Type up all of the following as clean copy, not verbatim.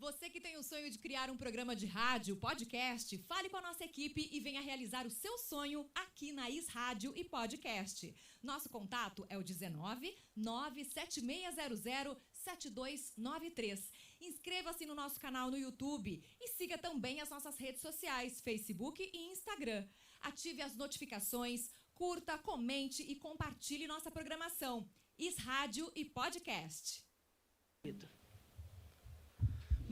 Você que tem o sonho de criar um programa de rádio, podcast, fale com a nossa equipe e venha realizar o seu sonho aqui na Is Rádio e Podcast. Nosso contato é o 19 97600 7293. Inscreva-se no nosso canal no YouTube e siga também as nossas redes sociais, Facebook e Instagram. Ative as notificações, curta, comente e compartilhe nossa programação. Is Rádio e Podcast.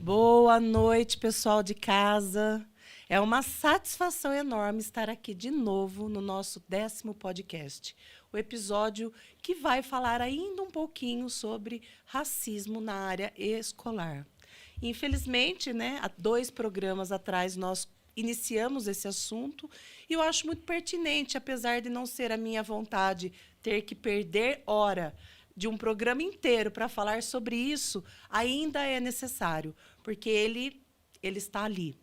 Boa noite, pessoal de casa. É uma satisfação enorme estar aqui de novo no nosso 10º podcast. O episódio que vai falar ainda um pouquinho sobre racismo na área escolar. Infelizmente, há 2 programas atrás nós iniciamos esse assunto e eu acho muito pertinente, apesar de não ser a minha vontade ter que perder hora de um programa inteiro para falar sobre isso, ainda é necessário, porque ele está ali,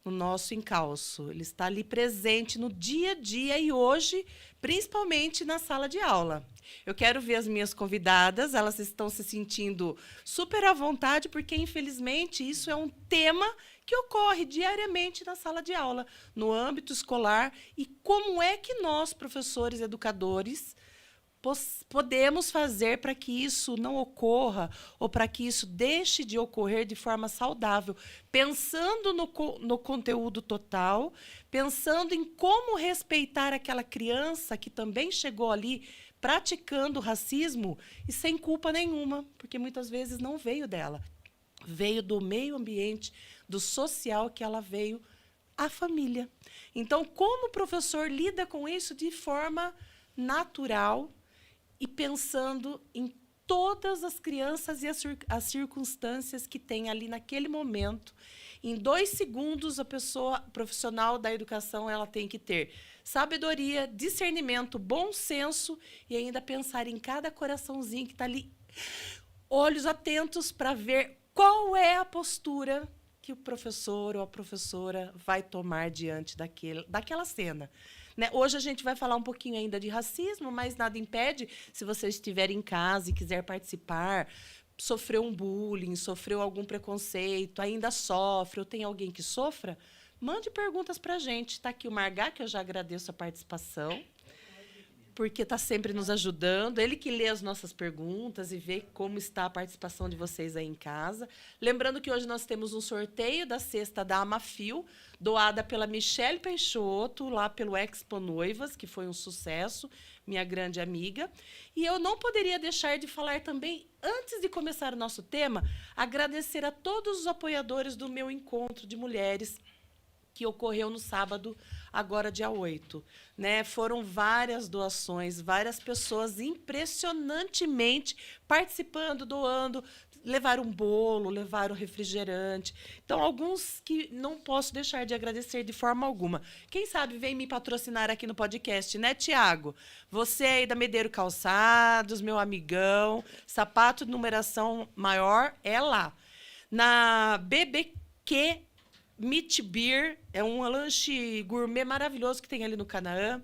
no nosso encalço, ele está ali presente no dia a dia e hoje, principalmente na sala de aula. Eu quero ver as minhas convidadas, elas estão se sentindo super à vontade, porque, infelizmente, isso é um tema que ocorre diariamente na sala de aula, no âmbito escolar, e como é que nós, professores, educadores, podemos fazer para que isso não ocorra ou para que isso deixe de ocorrer de forma saudável, pensando no conteúdo total, pensando em como respeitar aquela criança que também chegou ali praticando racismo e sem culpa nenhuma, porque muitas vezes não veio dela, veio do meio ambiente, do social que ela veio, a família. Então, como o professor lida com isso de forma natural, e pensando em todas as crianças e as circunstâncias que tem ali naquele momento. Em 2 segundos, a pessoa profissional da educação ela tem que ter sabedoria, discernimento, bom senso e ainda pensar em cada coraçãozinho que está ali, olhos atentos para ver qual é a postura que o professor ou a professora vai tomar diante daquela cena. Hoje a gente vai falar um pouquinho ainda de racismo, mas nada impede, se você estiver em casa e quiser participar, sofreu um bullying, sofreu algum preconceito, ainda sofre, ou tem alguém que sofra, mande perguntas para a gente. Está aqui o Margá, que eu já agradeço a participação, porque está sempre nos ajudando. Ele que lê as nossas perguntas e vê como está a participação de vocês aí em casa. Lembrando que hoje nós temos um sorteio da cesta da Amafio, doada pela Michele Peixoto, lá pelo Expo Noivas, que foi um sucesso, minha grande amiga. E eu não poderia deixar de falar também, antes de começar o nosso tema, agradecer a todos os apoiadores do meu encontro de mulheres, que ocorreu no sábado, agora dia 8. Foram várias doações, várias pessoas impressionantemente participando, doando, levaram um bolo, levaram refrigerante. Então, alguns que não posso deixar de agradecer de forma alguma. Quem sabe vem me patrocinar aqui no podcast, né, Tiago? Você aí da Medeiro Calçados, meu amigão, sapato de numeração maior, é lá. Na BBQ Meat Beer, é um lanche gourmet maravilhoso que tem ali no Canaã.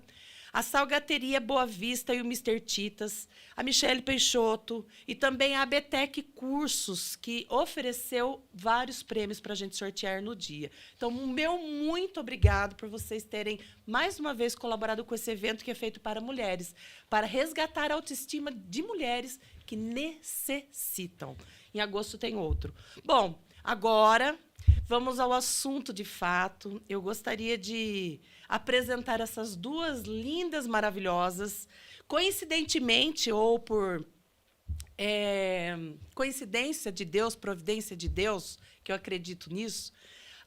A Salgateria Boa Vista e o Mr. Titas, a Michele Peixoto e também a ABTEC Cursos, que ofereceu vários prêmios para a gente sortear no dia. Então, meu muito obrigado por vocês terem, mais uma vez, colaborado com esse evento que é feito para mulheres, para resgatar a autoestima de mulheres que necessitam. Em agosto tem outro. Bom, agora vamos ao assunto de fato. Eu gostaria de apresentar essas 2 lindas, maravilhosas, coincidentemente ou por coincidência de Deus, providência de Deus, que eu acredito nisso,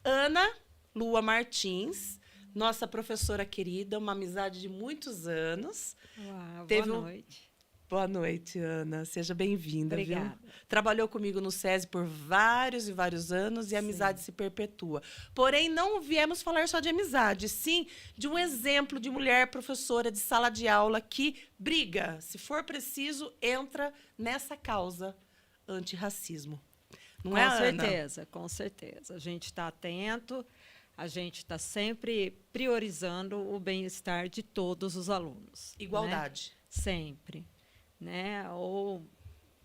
Ana Lua Martins, nossa professora querida, uma amizade de muitos anos. Uau, boa noite. Boa noite, Ana. Seja bem-vinda. Obrigada. Viu? Trabalhou comigo no SESI por vários e vários anos e a amizade se perpetua. Porém, não viemos falar só de amizade, sim de um exemplo de mulher professora de sala de aula que briga, se for preciso, entra nessa causa antirracismo. Não é, Ana? Com certeza, com certeza. A gente está atento, a gente está sempre priorizando o bem-estar de todos os alunos. Igualdade. Sempre. Ou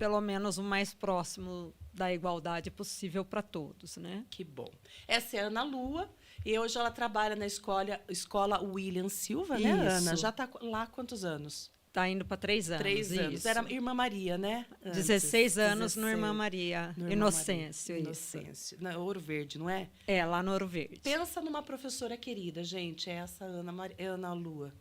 pelo menos o mais próximo da igualdade possível para todos, né? Que bom. Essa é a Ana Lua, e hoje ela trabalha na escola William Silva, né, Ana? Isso. Já está lá há quantos anos? Está indo para 3 anos. 3 anos. isso. Era Irmã Maria, né? Antes. 16 anos no 16. Irmã Maria. No Irmã Inocêncio, Maria. isso. Inocêncio. Na Ouro Verde, não é? É, lá no Ouro Verde. Pensa numa professora querida, gente. É essa Ana Lua.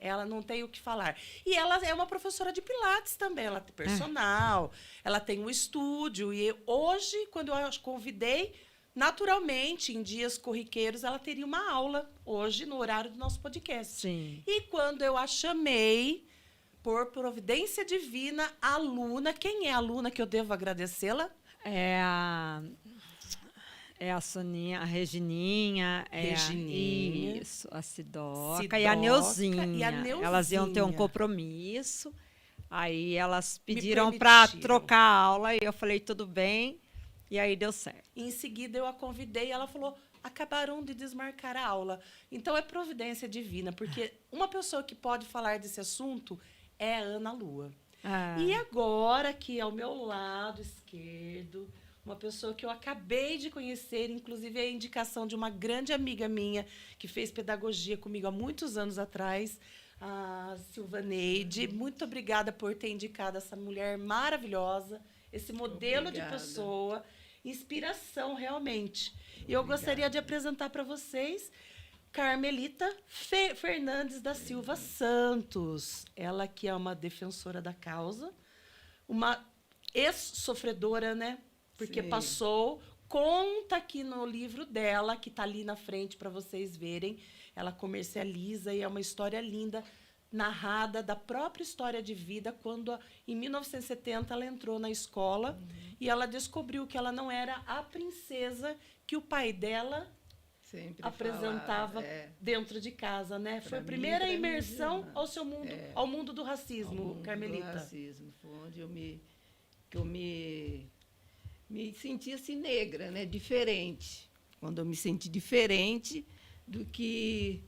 Ela não tem o que falar. E ela é uma professora de Pilates também. Ela tem personal, ela tem um estúdio. E hoje, quando eu a convidei, naturalmente, em dias corriqueiros, ela teria uma aula hoje, no horário do nosso podcast. Sim. E quando eu a chamei, por providência divina, a aluna, quem é a aluna que eu devo agradecê-la? É a Soninha, a Regininha. Regininha. Isso, a Sidoca Sidoca e a Neuzinha. e a Neuzinha. Elas iam ter um compromisso. Aí elas pediram para permitiram. trocar a aula e eu falei, tudo bem. E aí deu certo. Em seguida, eu a convidei e ela falou, acabaram de desmarcar a aula. Então, é providência divina, porque uma pessoa que pode falar desse assunto é a Ana Lua. E agora, aqui ao meu lado esquerdo, uma pessoa que eu acabei de conhecer, inclusive é a indicação de uma grande amiga minha, que fez pedagogia comigo há muitos anos atrás, a Silvaneide. Muito obrigada por ter indicado essa mulher maravilhosa, esse modelo de pessoa, inspiração realmente. E eu gostaria de apresentar para vocês Carmelita Fernandes da Silva Santos. Ela que é uma defensora da causa, uma ex-sofredora, né? Porque passou, conta aqui no livro dela, que está ali na frente para vocês verem. Ela comercializa e é uma história linda, narrada da própria história de vida, quando, em 1970, ela entrou na escola e ela descobriu que ela não era a princesa que o pai dela sempre apresentava dentro de casa, né? Foi a primeira imersão ao seu mundo, ao mundo do racismo, mundo Carmelita. do racismo, foi onde eu me senti assim negra, né? Diferente. Quando eu me senti diferente do que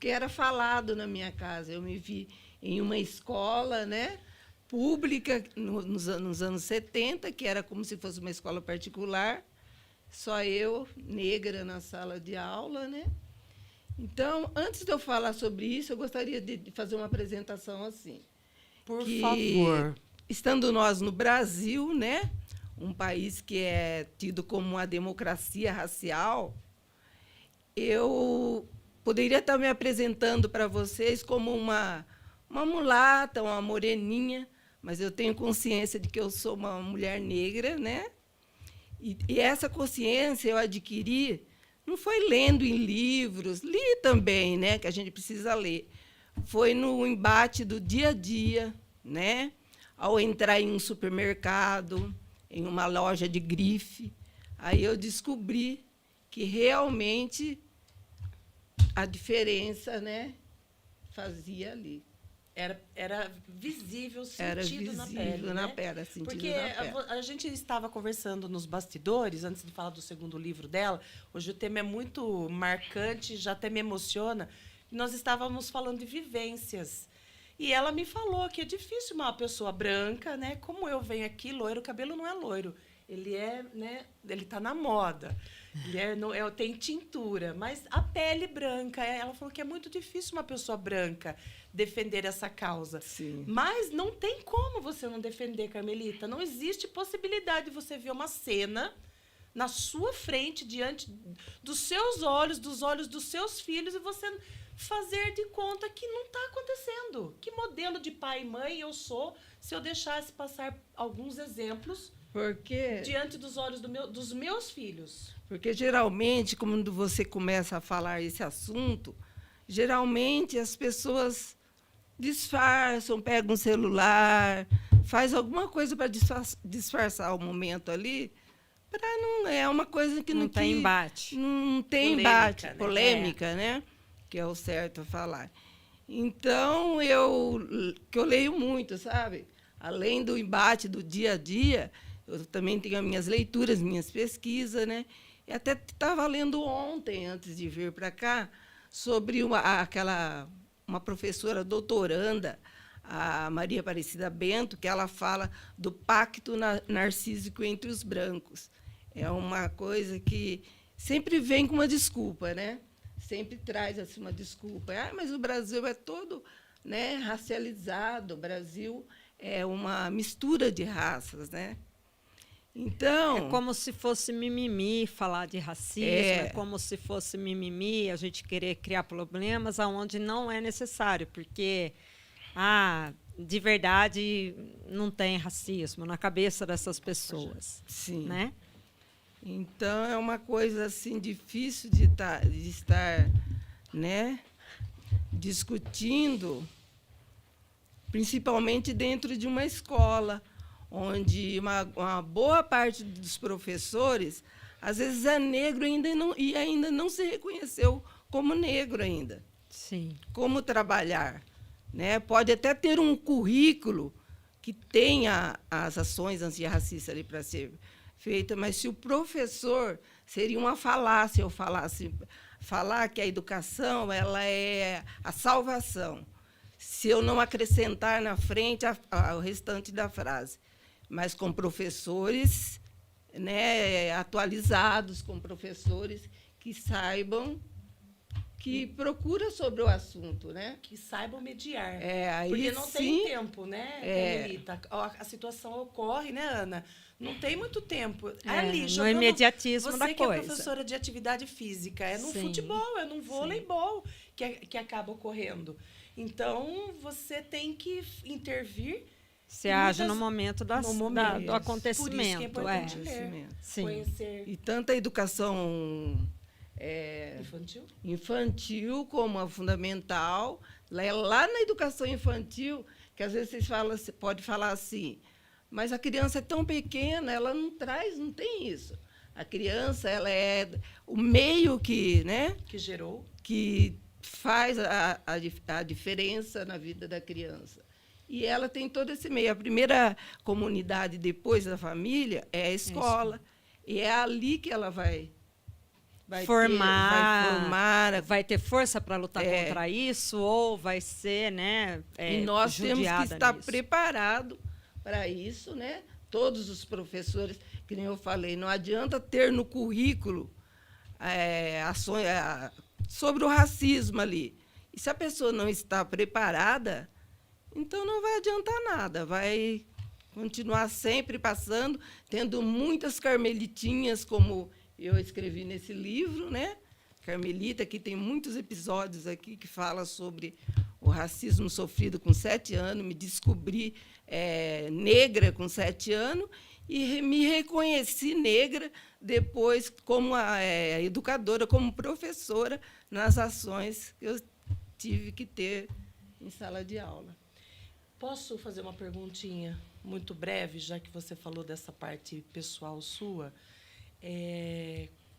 era falado na minha casa. Eu me vi em uma escola, né? Pública nos anos 70, que era como se fosse uma escola particular. Só eu, negra, na sala de aula, né? Então, antes de eu falar sobre isso, eu gostaria de fazer uma apresentação assim. Por favor. Estando nós no Brasil, né? Um país que é tido como uma democracia racial, eu poderia estar me apresentando para vocês como uma mulata, uma moreninha, mas eu tenho consciência de que eu sou uma mulher negra, né? E essa consciência eu adquiri, não foi lendo em livros, li também, né, que a gente precisa ler. Foi no embate do dia a dia, né? Ao entrar em um supermercado, em uma loja de grife, aí eu descobri que realmente a diferença, né, fazia ali. Era visível, sentido na pele, na né? pele, sentido Porque na pele. a gente estava conversando nos bastidores, antes de falar do segundo livro dela. Hoje o tema é muito marcante, já até me emociona. Nós estávamos falando de vivências. E ela me falou que é difícil uma pessoa branca, né? Como eu venho aqui, loiro, o cabelo não é loiro. Ele é, né? Ele está na moda. Ele tem tintura, mas a pele branca. Ela falou que é muito difícil uma pessoa branca defender essa causa. Sim. Mas não tem como você não defender, Carmelita. Não existe possibilidade de você ver uma cena na sua frente, diante dos seus olhos, dos olhos dos seus filhos, e você fazer de conta que não está acontecendo. Que modelo de pai e mãe eu sou se eu deixasse passar alguns exemplos diante dos olhos dos meus filhos? Porque, geralmente, quando você começa a falar esse assunto, geralmente as pessoas disfarçam, pegam um celular, faz alguma coisa para disfarçar o momento ali, para não é uma coisa que não tem embate. Não tem Polêmica, embate, né? polêmica, né? Que é o certo a falar. Então, que eu leio muito, sabe? Além do embate do dia a dia, eu também tenho as minhas leituras, minhas pesquisas, né? E até estava lendo ontem, antes de vir para cá, sobre uma professora doutoranda, a Maria Aparecida Bento, que ela fala do pacto narcísico entre os brancos. É uma coisa que sempre vem com uma desculpa, né? Sempre traz assim, uma desculpa. Mas o Brasil é todo, né, racializado, o Brasil é uma mistura de raças, né? Então, É como se fosse mimimi falar de racismo, é como se fosse mimimi a gente querer criar problemas aonde não é necessário, porque de verdade não tem racismo na cabeça dessas pessoas, sim. Né? Então é uma coisa assim difícil de estar, né, discutindo, principalmente dentro de uma escola, onde uma boa parte dos professores, às vezes, é negro e ainda não se reconheceu como negro ainda. Sim. Como trabalhar, né? Pode até ter um currículo que tenha as ações antirracistas ali para ser feita, mas se o professor, seria uma falácia eu falar que a educação ela é a salvação, se eu não acrescentar na frente o restante da frase. Mas com professores, né, atualizados, com professores que saibam, que procuram sobre o assunto, né? Que saibam mediar. Aí porque não sim, tem tempo, né, Carmelita? A situação ocorre, né, Ana? Não tem muito tempo. Ali, no imediatismo você da que coisa. é professora de atividade física, é no Sim. futebol, é no voleibol que acaba ocorrendo. Então, você tem que intervir. Você age no momento do acontecimento. Por isso que é importante ler, Sim. conhecer. E tanto a educação infantil como a fundamental, lá na educação infantil, que às vezes você pode falar assim, mas a criança é tão pequena, ela não tem isso. A criança, ela é o meio que, né, que gerou, que faz a diferença na vida da criança. E ela tem todo esse meio. A primeira comunidade depois da família é a escola. E é ali que ela vai formar, vai ter força para lutar contra isso, ou vai ser, né, e nós temos que estar preparados para isso, né? Todos os professores, que nem eu falei, não adianta ter no currículo ações sobre o racismo ali. E se a pessoa não está preparada, então não vai adiantar nada, vai continuar sempre passando, tendo muitas carmelitinhas, como eu escrevi nesse livro, né? Carmelita, que tem muitos episódios aqui que fala sobre o racismo sofrido com 7 anos, me descobri negra com 7 anos e me reconheci negra depois como educadora, como professora, nas ações que eu tive que ter em sala de aula. Posso fazer uma perguntinha muito breve, já que você falou dessa parte pessoal sua?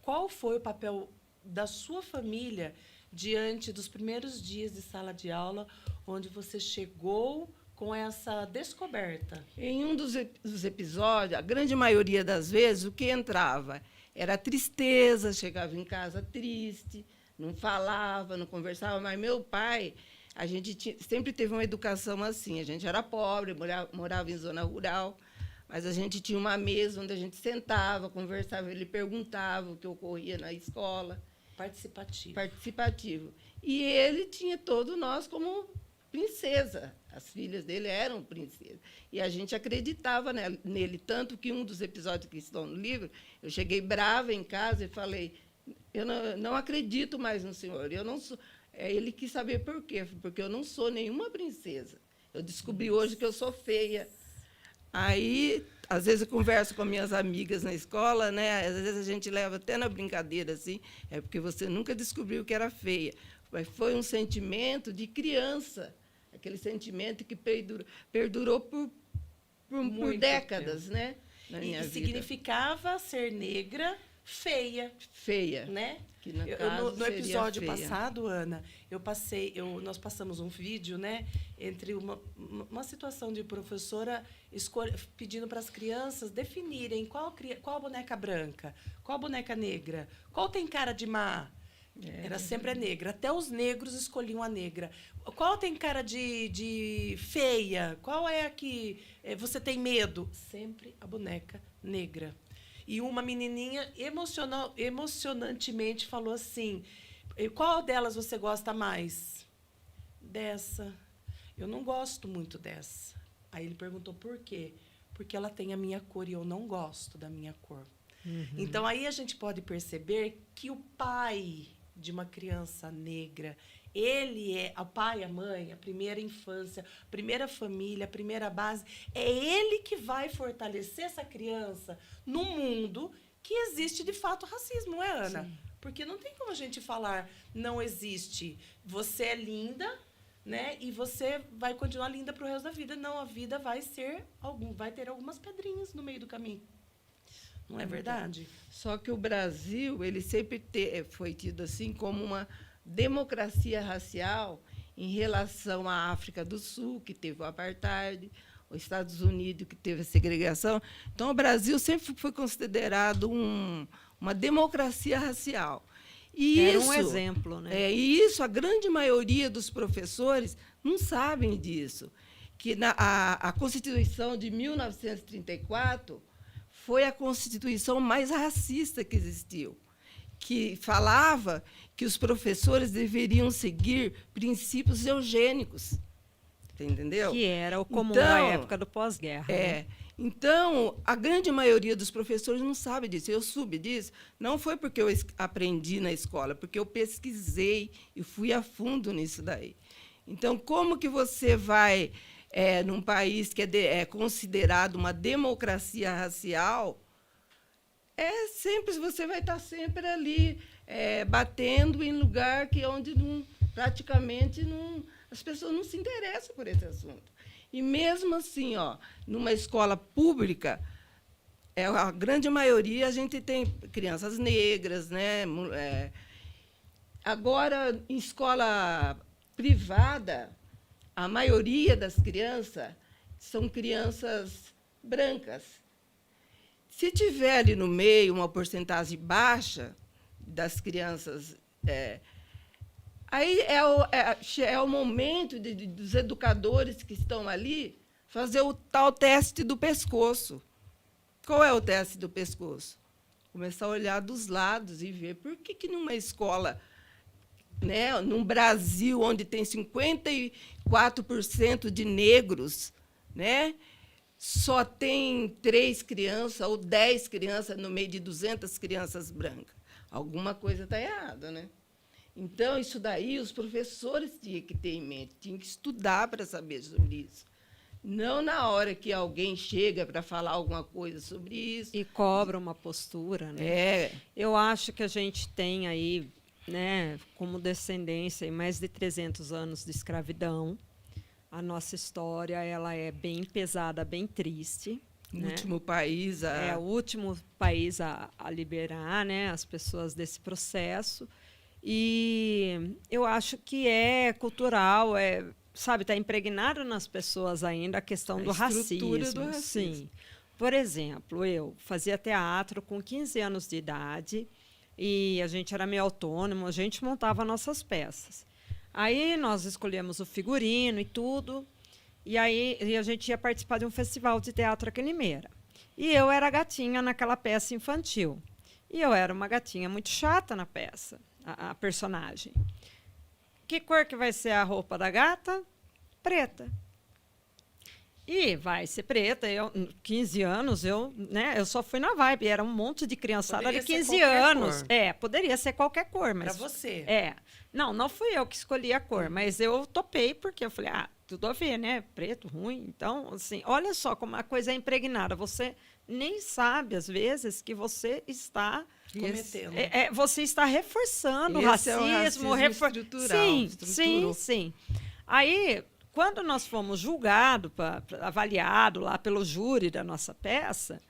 Qual foi o papel da sua família diante dos primeiros dias de sala de aula, onde você chegou com essa descoberta? Em um dos episódios, a grande maioria das vezes, o que entrava era tristeza, chegava em casa triste, não falava, não conversava, mas meu pai... A gente sempre teve uma educação assim. A gente era pobre, morava em zona rural, mas a gente tinha uma mesa onde a gente sentava, conversava, ele perguntava o que ocorria na escola. Participativo. E ele tinha todos nós como princesa. As filhas dele eram princesas. E a gente acreditava nele, tanto que um dos episódios que estão no livro, eu cheguei brava em casa e falei, eu não acredito mais no senhor, eu não sou... Ele quis saber por quê, porque eu não sou nenhuma princesa. Eu descobri hoje que eu sou feia. Aí, às vezes, eu converso com minhas amigas na escola, né? Às vezes a gente leva até na brincadeira, assim, porque você nunca descobriu que era feia. Mas foi um sentimento de criança, aquele sentimento que perdurou por décadas, tempo, né? Na minha vida. Significava ser negra, feia. Feia. Né? Que no episódio passado, Ana, nós passamos um vídeo, né, entre uma situação de professora pedindo para as crianças definirem qual boneca branca, qual boneca negra, qual tem cara de má. Era sempre a negra. Até os negros escolhiam a negra. Qual tem cara de feia? Qual é a que você tem medo? Sempre a boneca negra. E uma menininha emocionantemente falou assim, qual delas você gosta mais? Dessa. Eu não gosto muito dessa. Aí ele perguntou por quê? Porque ela tem a minha cor e eu não gosto da minha cor. Então, aí a gente pode perceber que o pai de uma criança negra, ele é o pai, a mãe, a primeira infância, a primeira família, a primeira base. É ele que vai fortalecer essa criança num mundo que existe, de fato, racismo, não é, Ana? Sim. Porque não tem como a gente falar não existe. Você é linda, né? E você vai continuar linda pro resto da vida. Não, a vida vai ter algumas pedrinhas no meio do caminho. Não é verdade? Só que o Brasil, ele sempre foi tido assim como uma democracia racial em relação à África do Sul, que teve o apartheid, os Estados Unidos, que teve a segregação. Então, o Brasil sempre foi considerado uma democracia racial. E era isso, um exemplo, né? E isso, a grande maioria dos professores não sabem disso. Que a Constituição de 1934 foi a Constituição mais racista que existiu, que falava que os professores deveriam seguir princípios eugênicos. Entendeu? Que era o comum na época do pós-guerra. Né? Então, a grande maioria dos professores não sabe disso. Eu soube disso, não foi porque eu aprendi na escola, porque eu pesquisei e fui a fundo nisso daí. Então, como que você vai, num país que é considerado uma democracia racial, você vai estar sempre ali, batendo em lugar onde praticamente as pessoas não se interessam por esse assunto. E, mesmo assim, numa escola pública, a grande maioria, a gente tem crianças negras, né? Agora, em escola privada, a maioria das crianças são crianças brancas. Se tiver ali no meio uma porcentagem baixa das crianças, aí é o momento dos educadores que estão ali fazer o tal teste do pescoço. Qual é o teste do pescoço? Começar a olhar dos lados e ver por que numa escola, né, num Brasil onde tem 54% de negros, né, só tem 3 crianças ou 10 crianças no meio de 200 crianças brancas. Alguma coisa está errada, né? Então, isso daí os professores tinham que ter em mente, tinham que estudar para saber sobre isso. Não na hora que alguém chega para falar alguma coisa sobre isso. E cobra uma postura, né? Eu acho que a gente tem aí, né, como descendência, mais de 300 anos de escravidão. A nossa história ela é bem pesada, bem triste. O último país o último país a liberar, né, as pessoas desse processo. E eu acho que é cultural, sabe, está impregnado nas pessoas ainda a questão do racismo. Sim. Por exemplo, eu fazia teatro com 15 anos de idade e a gente era meio autônomo, a gente montava nossas peças. Aí nós escolhemos o figurino e tudo, e aí a gente ia participar de um festival de teatro aqui em Limeira. E eu era gatinha naquela peça infantil. E eu era uma gatinha muito chata na peça, a personagem. Que cor que vai ser a roupa da gata? Preta. E vai ser preta. Eu, 15 anos, eu só fui na vibe. Era um monte de criançada de 15 anos. Cor. Poderia ser qualquer cor. Mas para você. Não fui eu que escolhi a cor, mas eu topei, porque eu falei, tudo a ver, né? Preto, ruim. Então, assim, olha só como a coisa é impregnada. Você nem sabe, às vezes, que você está cometendo. Você está reforçando o racismo. Estrutural. Sim. Aí, quando nós fomos julgados, avaliados lá pelo júri da nossa peça,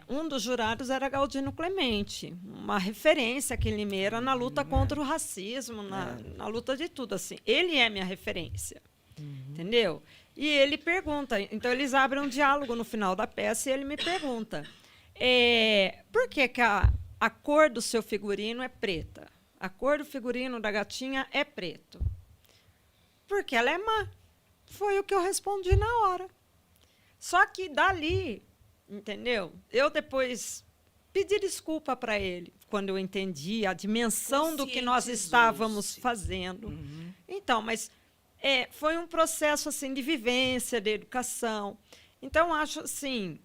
um dos jurados era Galdino Clemente, uma referência aqui em Limeira na luta contra o racismo, na luta de tudo. Assim. Ele é minha referência, entendeu? E ele pergunta, então eles abrem um diálogo no final da peça e ele me pergunta, por que a cor do seu figurino é preta? A cor do figurino da gatinha é preto. Porque ela é má. Foi o que eu respondi na hora. Só que dali, entendeu? Eu depois pedi desculpa para ele, quando eu entendi a dimensão do que nós estávamos fazendo. Então, mas foi um processo assim de vivência, de educação. Então, acho assim,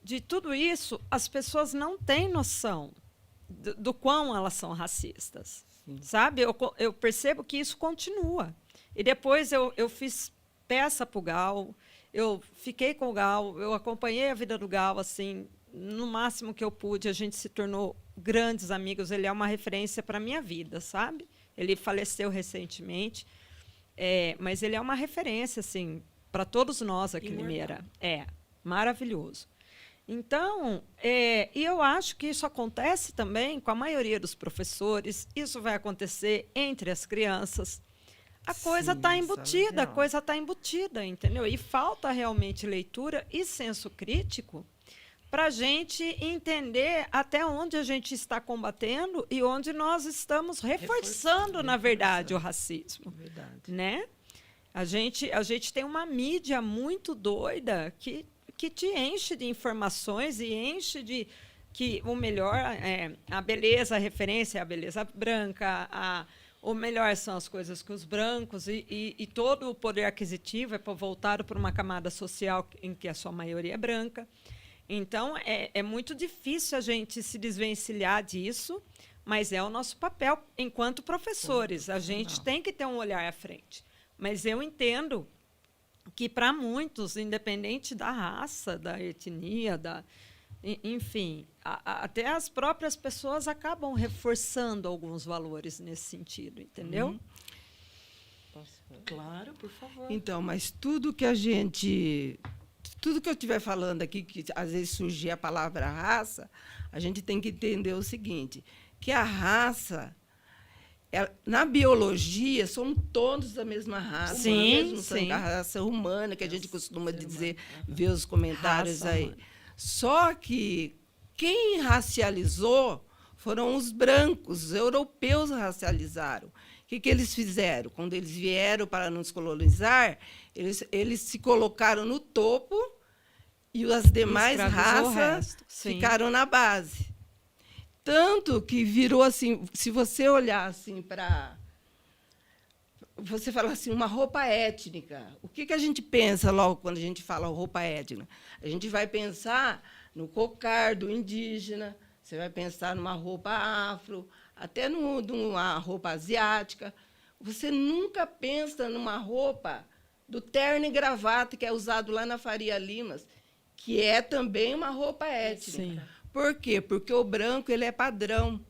de tudo isso, as pessoas não têm noção do quão elas são racistas. Sim. Sabe? Eu percebo que isso continua. E depois eu fiz peça para o Gal, eu fiquei com o Gal, eu acompanhei a vida do Gal, assim, no máximo que eu pude, a gente se tornou grandes amigos, ele é uma referência para a minha vida, sabe? Ele faleceu recentemente, mas ele é uma referência, assim, para todos nós aqui em Limeira. É, maravilhoso. Então, e eu acho que isso acontece também com a maioria dos professores, isso vai acontecer entre as crianças. A coisa está embutida, entendeu? E falta realmente leitura e senso crítico para a gente entender até onde a gente está combatendo e onde nós estamos reforçando, na verdade, o racismo. Verdade. Né? A gente tem uma mídia muito doida que te enche de informações e enche de que o melhor a beleza, a referência é a beleza branca, o melhor são as coisas que os brancos e todo o poder aquisitivo é voltado para uma camada social em que a sua maioria é branca. Então, é muito difícil a gente se desvencilhar disso, mas é o nosso papel enquanto professores. A gente tem que ter um olhar à frente. Mas eu entendo que, para muitos, independente da raça, da etnia, enfim, até as próprias pessoas acabam reforçando alguns valores nesse sentido, entendeu? Claro, por favor. Então, mas tudo que eu estiver falando aqui, que às vezes surgir a palavra raça, a gente tem que entender o seguinte, que a raça, na biologia, somos todos da mesma raça, sim, a raça humana, que a gente costuma dizer, ver os comentários raça aí. Humana. Só que quem racializou foram os brancos, os europeus racializaram. O que eles fizeram? Quando eles vieram para nos colonizar, eles se colocaram no topo e as demais raças ficaram na base. Tanto que virou assim, se você olhar assim para... Você fala assim, uma roupa étnica. O que a gente pensa logo quando a gente fala roupa étnica? A gente vai pensar no cocardo indígena, você vai pensar numa roupa afro, até numa roupa asiática. Você nunca pensa numa roupa do terno e gravata, que é usado lá na Faria Limas, que é também uma roupa étnica. Sim. Por quê? Porque o branco ele é padrão.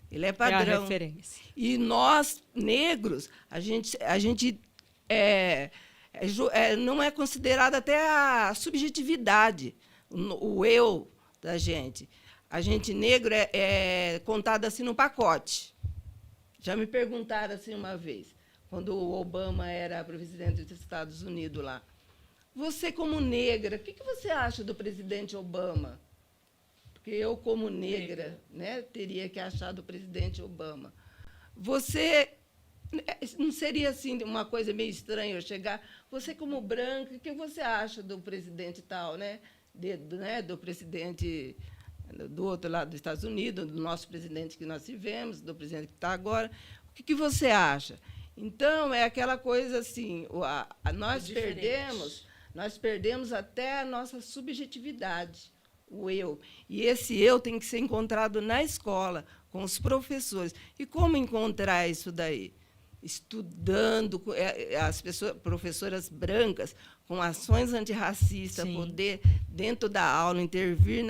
Ele é padrão. É a referência. E nós, negros, a gente não é considerada até a subjetividade, o eu da gente. A gente negro é contado assim no pacote. Já me perguntaram assim uma vez, quando o Obama era presidente dos Estados Unidos lá. Você, como negra, o que você acha do presidente Obama? Porque eu, como negra, né, teria que achar do presidente Obama. Você não seria assim uma coisa meio estranha eu chegar? Você, como branca, o que você acha do presidente tal, né? Do presidente do outro lado dos Estados Unidos, do nosso presidente que nós tivemos, do presidente que está agora? O que você acha? Então, é aquela coisa assim, nós perdemos até a nossa subjetividade. O eu. E esse eu tem que ser encontrado na escola, com os professores. E como encontrar isso daí? Estudando, as professoras brancas, com ações antirracistas, sim, poder, dentro da aula, intervir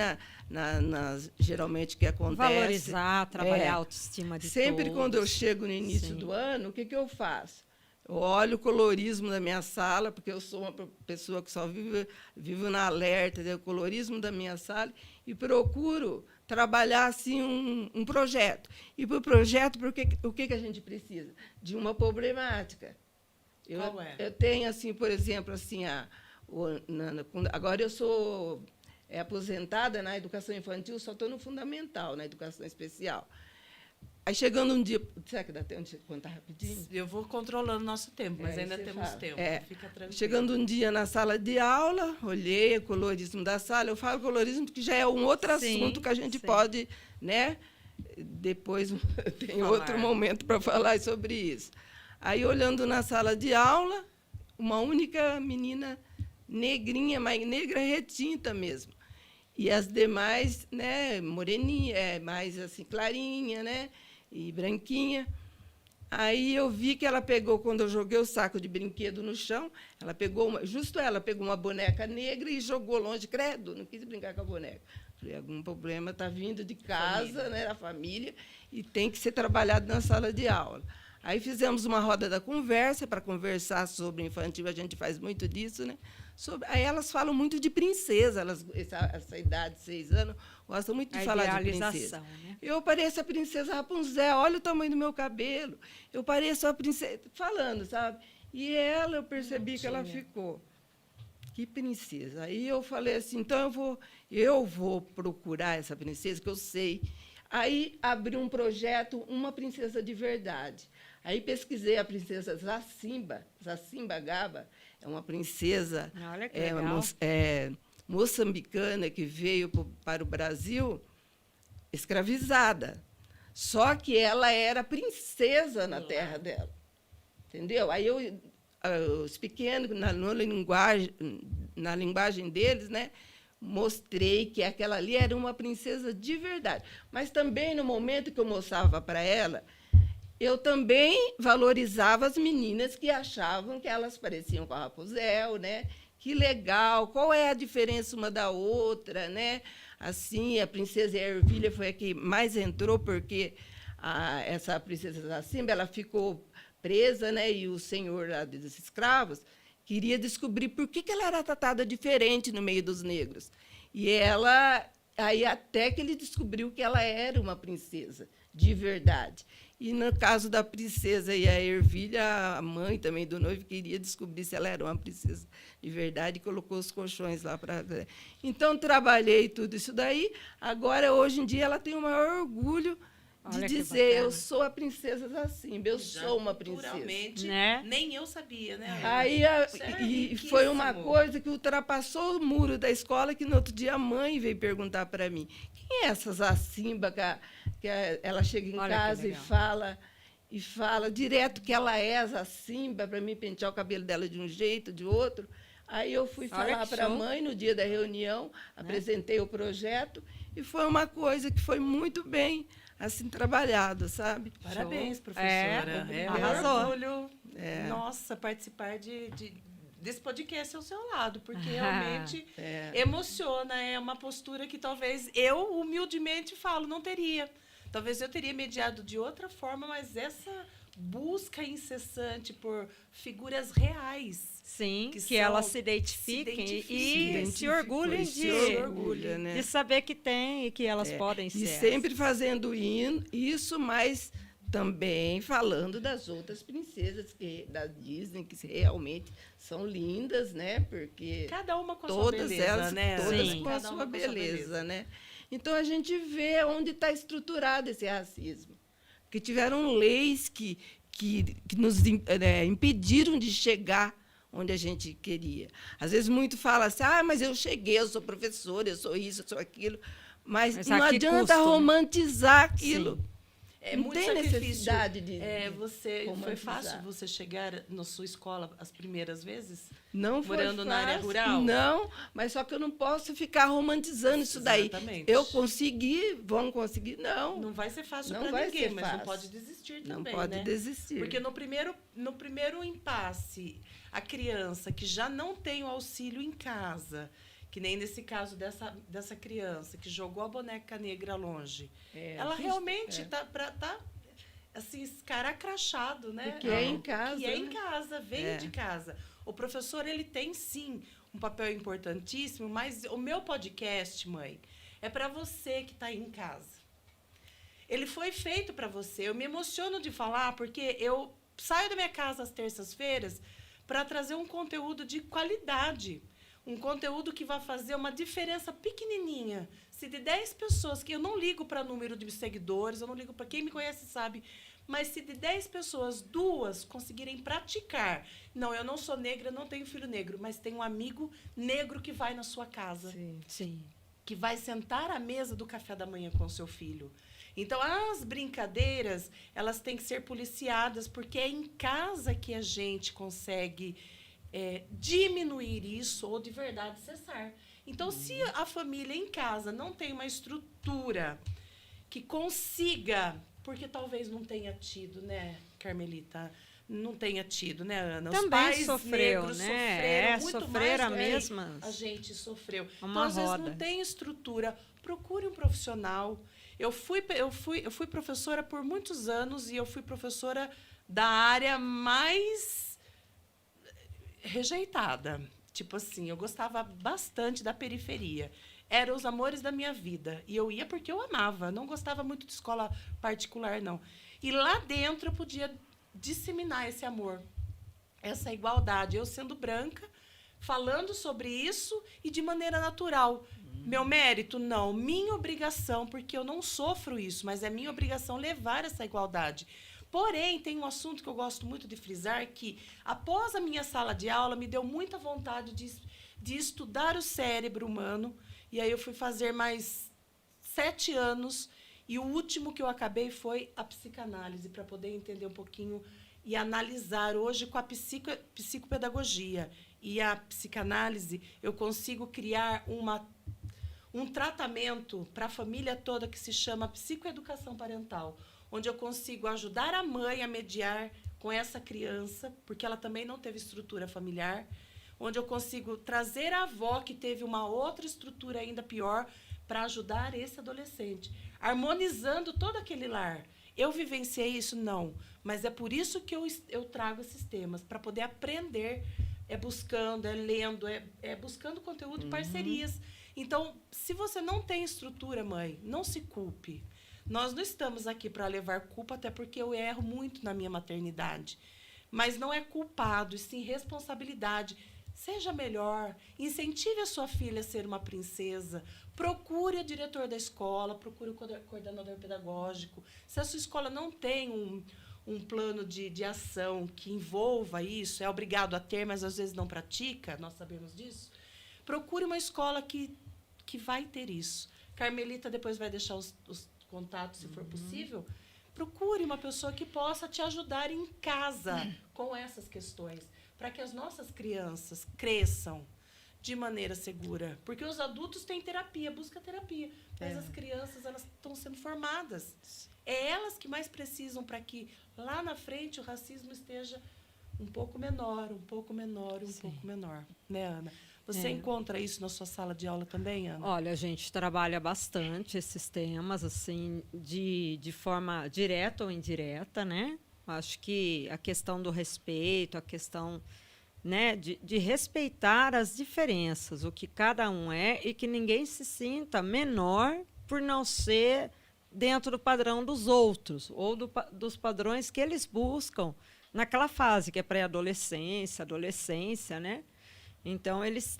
geralmente, o que acontece. Valorizar, trabalhar a autoestima de sempre todos. Quando eu chego no início, sim, do ano, o que eu faço? Eu olho o colorismo da minha sala, porque eu sou uma pessoa que só vivo na alerta do colorismo da minha sala, e procuro trabalhar assim um projeto. E para o projeto, o que a gente precisa? De uma problemática. Qual é? Eu tenho, assim, por exemplo, assim, agora eu sou aposentada na educação infantil, só estou no fundamental, na educação especial. Aí, chegando um dia... Será que dá tempo de contar rapidinho? Eu vou controlando o nosso tempo, mas ainda você temos fala. tempo. Fica tranquilo. Chegando um dia na sala de aula, olhei o colorismo da sala. Eu falo colorismo porque já é um outro assunto que a gente pode, né? Depois tem outro momento para falar sobre isso. Aí, olhando na sala de aula, uma única menina negrinha, mas negra retinta mesmo. E as demais, né, moreninha, mais assim, clarinha, né, e branquinha. Aí eu vi que ela pegou, quando eu joguei o saco de brinquedo no chão, ela pegou, ela pegou uma boneca negra e jogou longe, credo, não quis brincar com a boneca. Falei, algum problema está vindo de casa, né, da família, e tem que ser trabalhado na sala de aula. Aí fizemos uma roda da conversa, para conversar sobre infantil, a gente faz muito disso, né? Aí elas falam muito de princesa, essa idade, 6 anos, gostam muito de falar de princesa. Né? Eu pareço a princesa Rapunzel, olha o tamanho do meu cabelo. Eu pareço a princesa, falando, sabe? E ela, eu percebi que ela ficou. Que princesa. Aí eu falei assim, então eu vou procurar essa princesa, que eu sei. Aí abri um projeto, Uma Princesa de Verdade. Aí pesquisei a princesa Zacimba Gaba, é uma princesa moçambicana que veio para o Brasil escravizada. Só que ela era princesa na terra dela. Entendeu? Aí os pequenos, na linguagem deles, né, mostrei que aquela ali era uma princesa de verdade. Mas também, no momento que eu mostrava para ela, eu também valorizava as meninas que achavam que elas pareciam com a Rapunzel, né? Que legal, qual é a diferença uma da outra, né? Assim, a princesa Ervilha foi a que mais entrou, porque essa princesa Zacimba, ela ficou presa, né? E o senhor lá dos escravos queria descobrir por que ela era tratada diferente no meio dos negros. E aí até que ele descobriu que ela era uma princesa de verdade. E, no caso da princesa e a Ervilha, a mãe também do noivo queria descobrir se ela era uma princesa de verdade e colocou os colchões lá para... Então, trabalhei tudo isso daí. Agora, hoje em dia, ela tem o maior orgulho de dizer, eu sou a princesa Zacimba, eu sou uma princesa. Naturalmente, né? Nem eu sabia, né? Aí, e foi uma coisa que ultrapassou o muro da escola, que no outro dia a mãe veio perguntar para mim, quem é essa Zacimba que ela chega em casa e fala direto que ela é a Zacimba, para mim pentear o cabelo dela de um jeito, de outro. Aí eu fui falar para a mãe no dia da reunião, apresentei o projeto, e foi uma coisa que foi muito bem assim trabalhado, sabe? Parabéns, professora. Arrasou. Orgulho. Nossa, participar desse podcast ao seu lado, porque realmente emociona, é uma postura que talvez eu, humildemente, falo, não teria. Talvez eu teria mediado de outra forma, mas essa busca incessante por figuras reais. Sim, que elas se identifiquem e se orgulhem de saber que tem e que elas podem ser. E sempre fazendo isso, mas também falando das outras princesas da Disney, que realmente são lindas, né? Porque cada uma com a sua beleza, elas, né? Todas Sim. com a sua beleza, né? Então, a gente vê onde está estruturado esse racismo. Porque tiveram leis que nos impediram de chegar onde a gente queria. Às vezes, muito fala assim, mas eu cheguei, eu sou professora, eu sou isso, eu sou aquilo. Mas não adianta romantizar aquilo. Sim. Não muito tem necessidade de foi fácil você chegar na sua escola as primeiras vezes? Não foi morando fácil, na área rural? Não, mas só que eu não posso ficar romantizando isso daí. Exatamente. Eu consegui, vão conseguir, não. Não vai ser fácil para ninguém, mas não pode desistir também, não pode desistir. Porque no primeiro impasse, a criança que já não tem o auxílio em casa, que nem nesse caso dessa criança que jogou a boneca negra longe. Ela realmente tá assim, escaracrachado, né? Que é em casa. Que é em casa, veio de casa. O professor, ele tem, sim, um papel importantíssimo, mas o meu podcast, mãe, é para você que está aí em casa. Ele foi feito para você. Eu me emociono de falar, porque eu saio da minha casa às terças-feiras para trazer um conteúdo de qualidade. Um conteúdo que vai fazer uma diferença pequenininha. Se de 10 pessoas, que eu não ligo para número de seguidores, eu não ligo para quem me conhece sabe, mas se de 10 pessoas, 2 conseguirem praticar, não, eu não sou negra, eu não tenho filho negro, mas tem um amigo negro que vai na sua casa. Sim. Que vai sentar à mesa do café da manhã com o seu filho. Então, as brincadeiras, elas têm que ser policiadas, porque é em casa que a gente consegue diminuir isso ou, de verdade, cessar. Então, se a família em casa não tem uma estrutura que consiga, porque talvez não tenha tido, né, Carmelita? Não tenha tido, né, Ana? Também os pais sofreu, negros né? sofreram muito Sofreram mais, mesmo. a gente sofreu. Uma então, às vezes, roda. não tem estrutura. Procure um profissional. Eu fui professora por muitos anos e eu fui professora da área mais rejeitada. Tipo assim, eu gostava bastante da periferia. Eram os amores da minha vida. E eu ia porque eu amava. Não gostava muito de escola particular, não. E lá dentro eu podia disseminar esse amor, essa igualdade. Eu sendo branca, falando sobre isso e de maneira natural. Meu mérito? Não. Minha obrigação, porque eu não sofro isso, mas é minha obrigação levar essa igualdade. Porém, tem um assunto que eu gosto muito de frisar, que após a minha sala de aula, me deu muita vontade de estudar o cérebro humano. E aí eu fui fazer mais 7 anos. E o último que eu acabei foi a psicanálise, para poder entender um pouquinho e analisar. Hoje, com a psicopedagogia e a psicanálise, eu consigo criar um tratamento para a família toda que se chama psicoeducação parental, onde eu consigo ajudar a mãe a mediar com essa criança, porque ela também não teve estrutura familiar, onde eu consigo trazer a avó que teve uma outra estrutura ainda pior para ajudar esse adolescente, harmonizando todo aquele lar. Eu vivenciei isso? Não. Mas é por isso que eu trago esses temas, para poder aprender, buscando, lendo, buscando conteúdo, parcerias. Então, se você não tem estrutura, mãe, não se culpe. Nós não estamos aqui para levar culpa, até porque eu erro muito na minha maternidade. Mas não é culpado, e sim responsabilidade. Seja melhor, incentive a sua filha a ser uma princesa, procure o diretor da escola, procure o coordenador pedagógico. Se a sua escola não tem um plano de ação que envolva isso, é obrigado a ter, mas às vezes não pratica, nós sabemos disso, procure uma escola que vai ter isso. Carmelita depois vai deixar os contatos, se for possível. Procure uma pessoa que possa te ajudar em casa com essas questões, para que as nossas crianças cresçam de maneira segura. Porque os adultos têm terapia, busca terapia, mas as crianças, elas estão sendo formadas. É elas que mais precisam para que lá na frente o racismo esteja um pouco menor, um pouco menor, um pouco menor. Né, Ana? Você encontra isso na sua sala de aula também, Ana? Olha, a gente trabalha bastante esses temas, assim, de forma direta ou indireta, né? Acho que a questão do respeito, a questão, né, de respeitar as diferenças, o que cada um é, e que ninguém se sinta menor por não ser dentro do padrão dos outros, ou dos padrões que eles buscam naquela fase, que é pré-adolescência, adolescência, né? Então, eles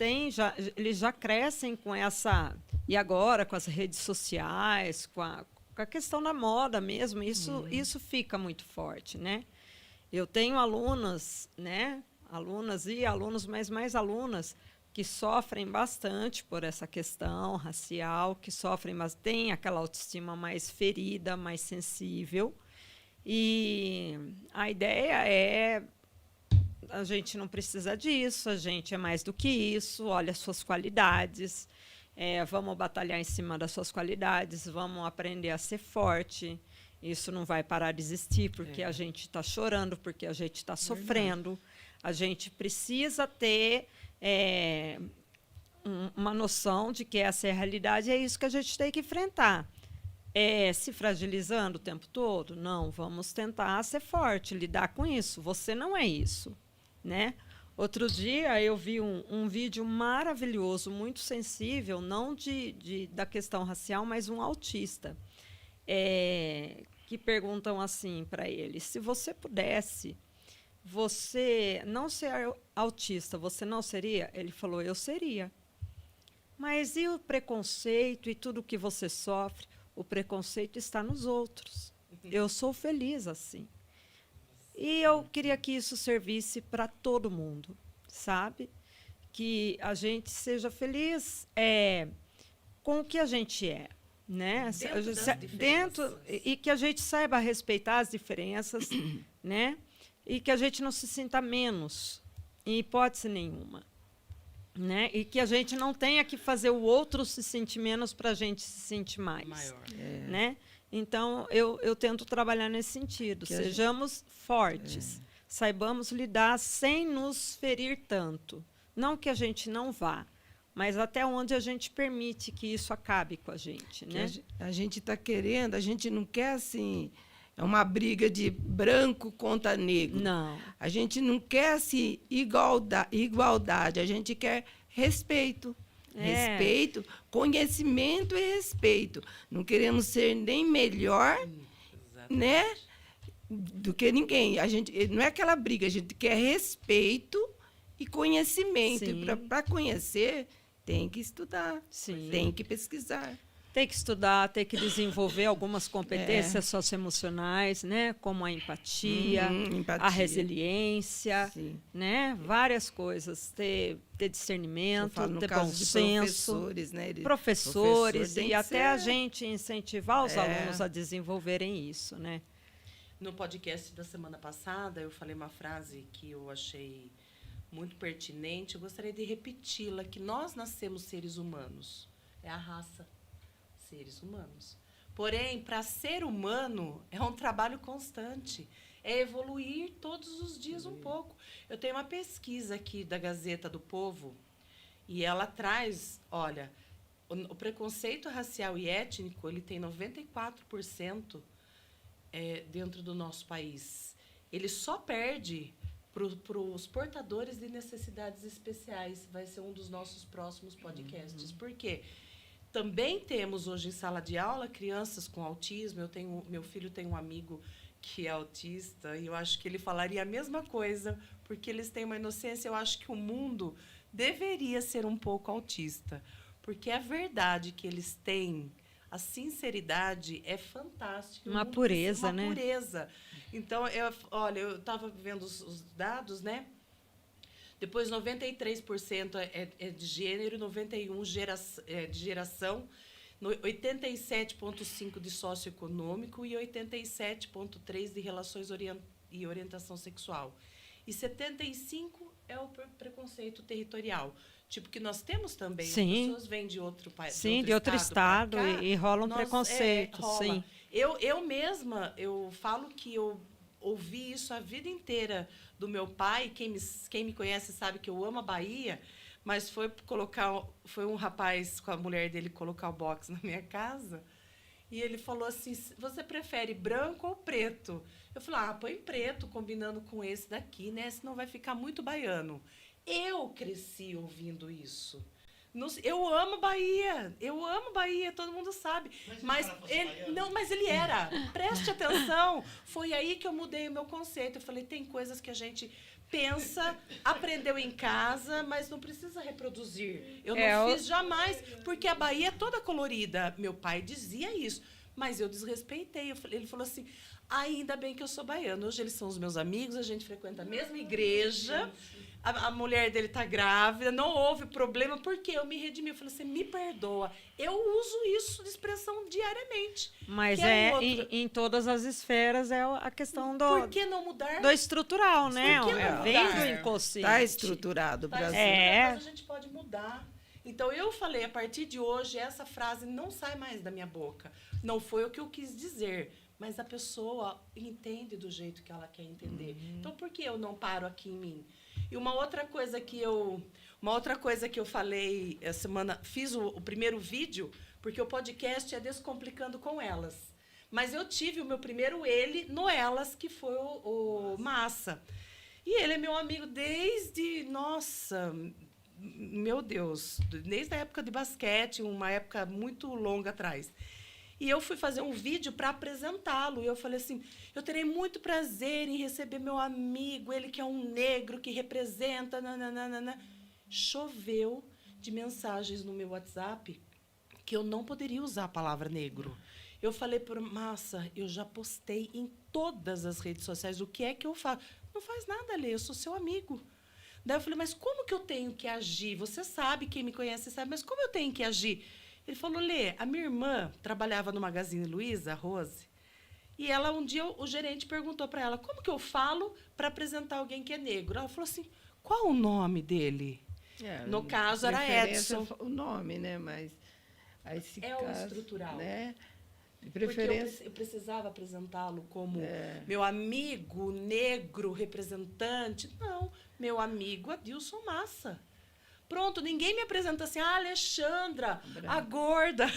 já crescem com essa... E agora, com as redes sociais, com a questão da moda mesmo, isso fica muito forte, né? Eu tenho alunas, né? Alunas e alunos, mas mais alunas, que sofrem bastante por essa questão racial, que sofrem, mas têm aquela autoestima mais ferida, mais sensível. E a ideia é... A gente não precisa disso, a gente é mais do que isso, olha as suas qualidades, vamos batalhar em cima das suas qualidades, vamos aprender a ser forte. Isso não vai parar de existir porque a gente está chorando, porque a gente está sofrendo. A gente precisa ter uma noção de que essa é a realidade e é isso que a gente tem que enfrentar. Se fragilizando o tempo todo? Não, vamos tentar ser forte, lidar com isso. Você não é isso. Né? Outro dia eu vi um vídeo maravilhoso, muito sensível, não da questão racial, mas um autista, que perguntam assim para ele: se você pudesse você não ser autista, você não seria? Ele falou, eu seria. Mas e o preconceito e tudo que você sofre? O preconceito está nos outros. Eu sou feliz assim. E eu queria que isso servisse para todo mundo, sabe? Que a gente seja feliz com o que a gente é, né? E que a gente saiba respeitar as diferenças, né? E que a gente não se sinta menos, em hipótese nenhuma, né? E que a gente não tenha que fazer o outro se sentir menos para a gente se sentir mais, Maior. né? Então, eu tento trabalhar nesse sentido. Sejamos fortes, saibamos lidar sem nos ferir tanto. Não que a gente não vá, mas até onde a gente permite que isso acabe com a gente, né? A gente está querendo, a gente não quer assim, é uma briga de branco contra negro. Não. A gente não quer assim, igualdade, a gente quer respeito. Respeito, conhecimento e respeito. Não queremos ser nem melhor, né, do que ninguém. A gente não é aquela briga, a gente quer respeito e conhecimento. Para conhecer, tem que estudar, tem que pesquisar. Tem que estudar, tem que desenvolver algumas competências socioemocionais, né? Como a empatia, a resiliência, né? Várias coisas. Ter discernimento, ter bom senso. Professores, né? Professores e até a gente incentivar os alunos a desenvolverem isso, né? No podcast da semana passada, eu falei uma frase que eu achei muito pertinente. Eu gostaria de repeti-la, que nós nascemos seres humanos. É a raça. Seres humanos. Porém, para ser humano, é um trabalho constante. É evoluir todos os dias um pouco. Eu tenho uma pesquisa aqui da Gazeta do Povo, e ela traz, olha, o preconceito racial e étnico, ele tem 94% dentro do nosso país. Ele só perde para os portadores de necessidades especiais. Vai ser um dos nossos próximos podcasts. Por quê? Também temos hoje em sala de aula crianças com autismo. Meu filho tem um amigo que é autista e eu acho que ele falaria a mesma coisa, porque eles têm uma inocência. Eu acho que o mundo deveria ser um pouco autista, porque é verdade que eles têm. A sinceridade é fantástica. Uma pureza, né? Uma pureza. Então, eu estava vendo os dados, né? Depois, 93% é de gênero, 91% de geração, 87,5% de socioeconômico e 87,3% de relações e orientação sexual. E 75% é o preconceito territorial. Tipo, que nós temos também. Sim. As pessoas vêm de outro país. Sim, de outro estado e rola um preconceito. Rola. Sim. Eu mesma, eu falo que eu ouvi isso a vida inteira do meu pai. Quem me conhece sabe que eu amo a Bahia, mas foi um rapaz com a mulher dele colocar o box na minha casa, e ele falou assim: você prefere branco ou preto? Eu falei: põe preto, combinando com esse daqui, né? Senão vai ficar muito baiano. Eu cresci ouvindo isso. Eu amo Bahia, todo mundo sabe. Mas ele era. Preste atenção. Foi aí que eu mudei o meu conceito. Eu falei: tem coisas que a gente pensa, aprendeu em casa, mas não precisa reproduzir. Eu não fiz jamais, porque a Bahia é toda colorida. Meu pai dizia isso, mas eu desrespeitei. Ele falou assim: ainda bem que eu sou baiano. Hoje eles são os meus amigos, a gente frequenta a mesma igreja. A mulher dele está grávida, não houve problema, porque eu me redimi. Eu falei: você me perdoa. Eu uso isso de expressão diariamente. Mas em todas as esferas é a questão do... Por que não mudar? Do estrutural, né? Vem do inconsciente. Está estruturado o Brasil. Mas a gente pode mudar. Então, eu falei: a partir de hoje, essa frase não sai mais da minha boca. Não foi o que eu quis dizer, mas a pessoa entende do jeito que ela quer entender. Então, por que eu não paro aqui em mim? E uma outra coisa que eu falei essa semana, fiz o primeiro vídeo, porque o podcast é Descomplicando com Elas. Mas eu tive o meu primeiro ele no Elas, que foi o Massa. E ele é meu amigo desde, nossa, meu Deus, desde a época de basquete, uma época muito longa atrás. E eu fui fazer um vídeo para apresentá-lo. E eu falei assim, eu terei muito prazer em receber meu amigo, ele que é um negro, que representa... Nananana. Choveu de mensagens no meu WhatsApp que eu não poderia usar a palavra negro. Eu falei por massa, eu já postei em todas as redes sociais, o que é que eu faço? Não faz nada, Lê, eu sou seu amigo. Daí eu falei, mas como que eu tenho que agir? Você sabe, quem me conhece sabe, mas como eu tenho que agir? Ele falou, Lê, a minha irmã trabalhava no Magazine Luiza, a Rose, e ela, um dia, o gerente perguntou para ela, como que eu falo para apresentar alguém que é negro? Ela falou assim, qual o nome dele? No caso, era Edson. O nome, né? Mas aí, esse é caso, o estrutural. Né? De preferência. Porque eu precisava apresentá-lo como meu amigo negro representante. Não, meu amigo Adilson Massa. Pronto, ninguém me apresenta assim, a Alexandra, a gorda.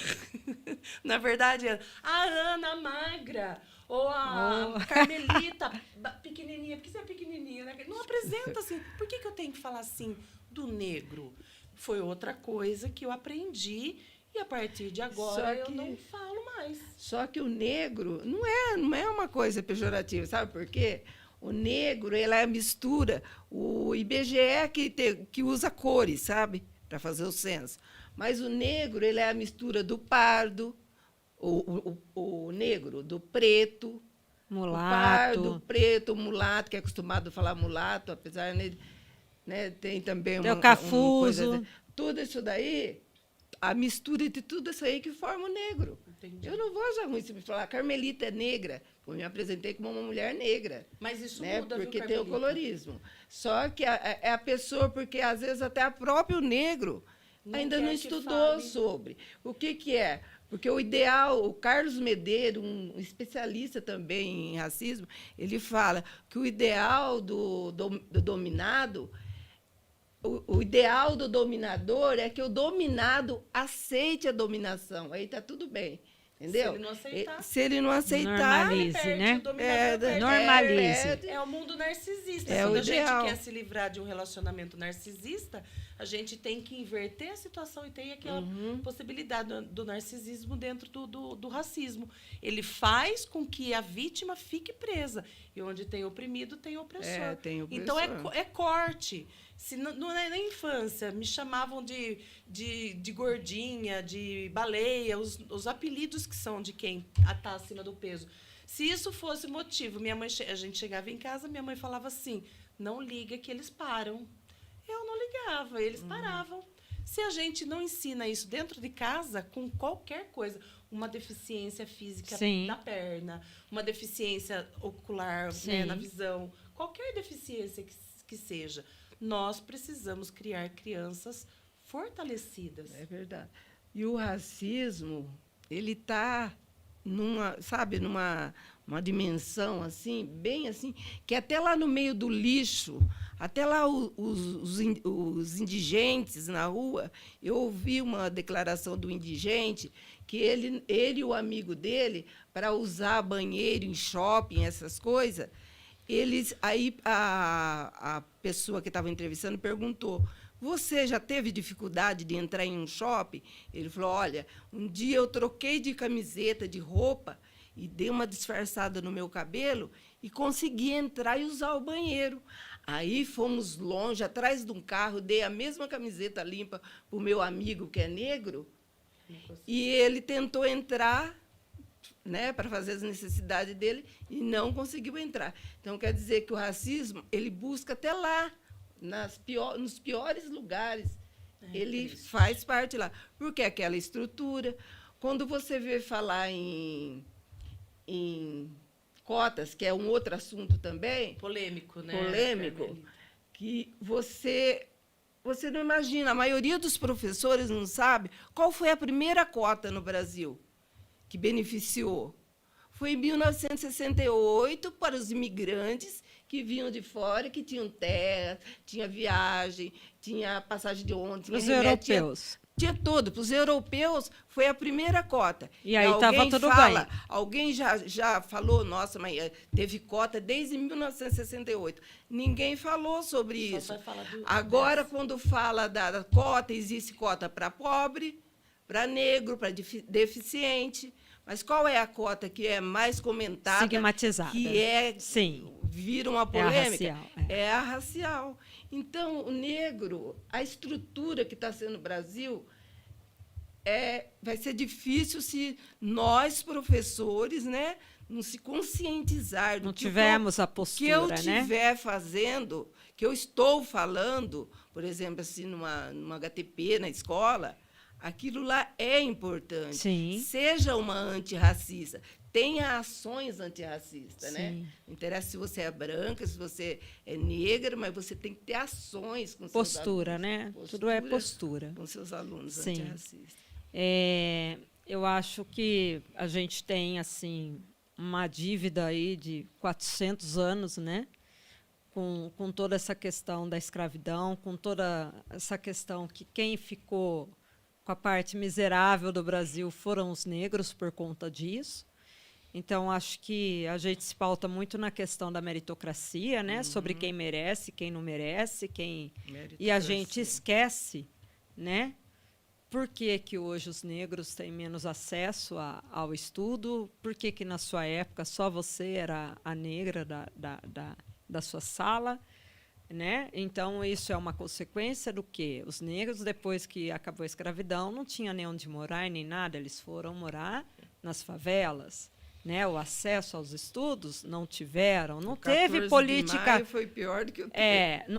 Na verdade, a Ana magra. Ou a Carmelita, pequenininha. Por que você é pequenininha? Né? Não apresenta assim. Por que eu tenho que falar assim do negro? Foi outra coisa que eu aprendi e, a partir de agora, eu não falo mais. Só que o negro não é uma coisa pejorativa, sabe por quê? O negro, ele é a mistura. O IBGE que usa cores, sabe? Para fazer o censo. Mas o negro, ele é a mistura do pardo, o negro, do preto, mulato. O pardo, o preto, o mulato, que é acostumado a falar mulato, apesar de... Né, tem também o cafuso. Coisa, tudo isso daí, a mistura de tudo isso aí que forma o negro. Entendi. Eu não vou achar ruim se me falar Carmelita é negra, eu me apresentei como uma mulher negra. Mas isso né, muda, porque viu, tem o colorismo. Só que é a pessoa, porque às vezes até a próprio negro ainda não estudou sobre. O que é? Porque o ideal, o Carlos Medeiros, um especialista também em racismo, ele fala que o ideal do dominado, o ideal do dominador é que o dominado aceite a dominação. Aí está tudo bem. Entendeu? Se ele não aceitar, normalize, ele perde, né? O dominador perde. Normalize. É o mundo narcisista. É Quando o a gente ideal. quer se livrar de um relacionamento narcisista, a gente tem que inverter a situação e tem aquela possibilidade do narcisismo dentro do racismo. Ele faz com que a vítima fique presa. E onde tem oprimido, tem opressor. Tem opressor. Então, é corte. Se na infância me chamavam de gordinha, de baleia, os apelidos que são de quem está acima do peso. Se isso fosse motivo, a gente chegava em casa, minha mãe falava assim, não liga que eles param. Eu não ligava, eles paravam. Se a gente não ensina isso dentro de casa, com qualquer coisa, uma deficiência física da perna, uma deficiência ocular, né, na visão, qualquer deficiência que seja, nós precisamos criar crianças fortalecidas. É verdade. E o racismo, ele está numa dimensão assim, bem assim, que até lá no meio do lixo, até lá os indigentes na rua, eu ouvi uma declaração do indigente que ele e o amigo dele, para usar banheiro em shopping, essas coisas, aí a pessoa que estava entrevistando perguntou, você já teve dificuldade de entrar em um shopping? Ele falou, olha, um dia eu troquei de camiseta, de roupa, e dei uma disfarçada no meu cabelo e consegui entrar e usar o banheiro. Aí fomos longe, atrás de um carro, dei a mesma camiseta limpa para o meu amigo, que é negro, e ele tentou entrar, né, para fazer as necessidades dele e não conseguiu entrar. Então, quer dizer que o racismo, ele busca até lá, nos piores lugares. Ele faz parte lá. Porque aquela estrutura... Quando você vê falar em cotas, que é um outro assunto também... Polêmico, né? Polêmico, que você não imagina, a maioria dos professores não sabe qual foi a primeira cota no Brasil que beneficiou. Foi em 1968 para os imigrantes que vinham de fora, que tinham terra, tinha viagem, tinha passagem de ônibus. Os europeus. Tinha tudo. Para os europeus, foi a primeira cota. E aí estava tudo bem. Alguém já falou, nossa, mas teve cota desde 1968. Ninguém falou sobre isso. Agora, quando fala da cota, existe cota para pobre, para negro, para deficiente, Mas qual é a cota que é mais comentada? Estigmatizada. Que Sim. vira uma polêmica? É a racial. É a racial. Então, o negro, a estrutura que está sendo no Brasil, vai ser difícil se nós, professores, né, não se conscientizar do Não que tivemos a postura, que eu né? estiver fazendo, que eu estou falando, por exemplo, assim, numa HTP, na escola, aquilo lá é importante. Sim. Seja uma antirracista, tenha ações antirracistas, né? Sim. Não interessa se você é branca, se você é negra, mas você tem que ter ações com seus Postura, alunos. né? Tudo é postura. Com seus alunos Sim. antirracistas. Eu acho que a gente tem assim uma dívida aí de 400 anos, né? Com toda essa questão da escravidão, com toda essa questão que quem ficou com a parte miserável do Brasil foram os negros por conta disso. Então, acho que a gente se pauta muito na questão da meritocracia, né? Sobre quem merece, quem não merece, e a gente esquece, né? Por que que hoje os negros têm menos acesso ao estudo? Por que que na sua época só você era a negra da sua sala? Né? Então, isso é uma consequência do quê? Os negros, depois que acabou a escravidão, não tinham nem onde morar e nem nada, eles foram morar nas favelas. Né? O acesso aos estudos não tiveram, não teve política. De maio foi pior do que o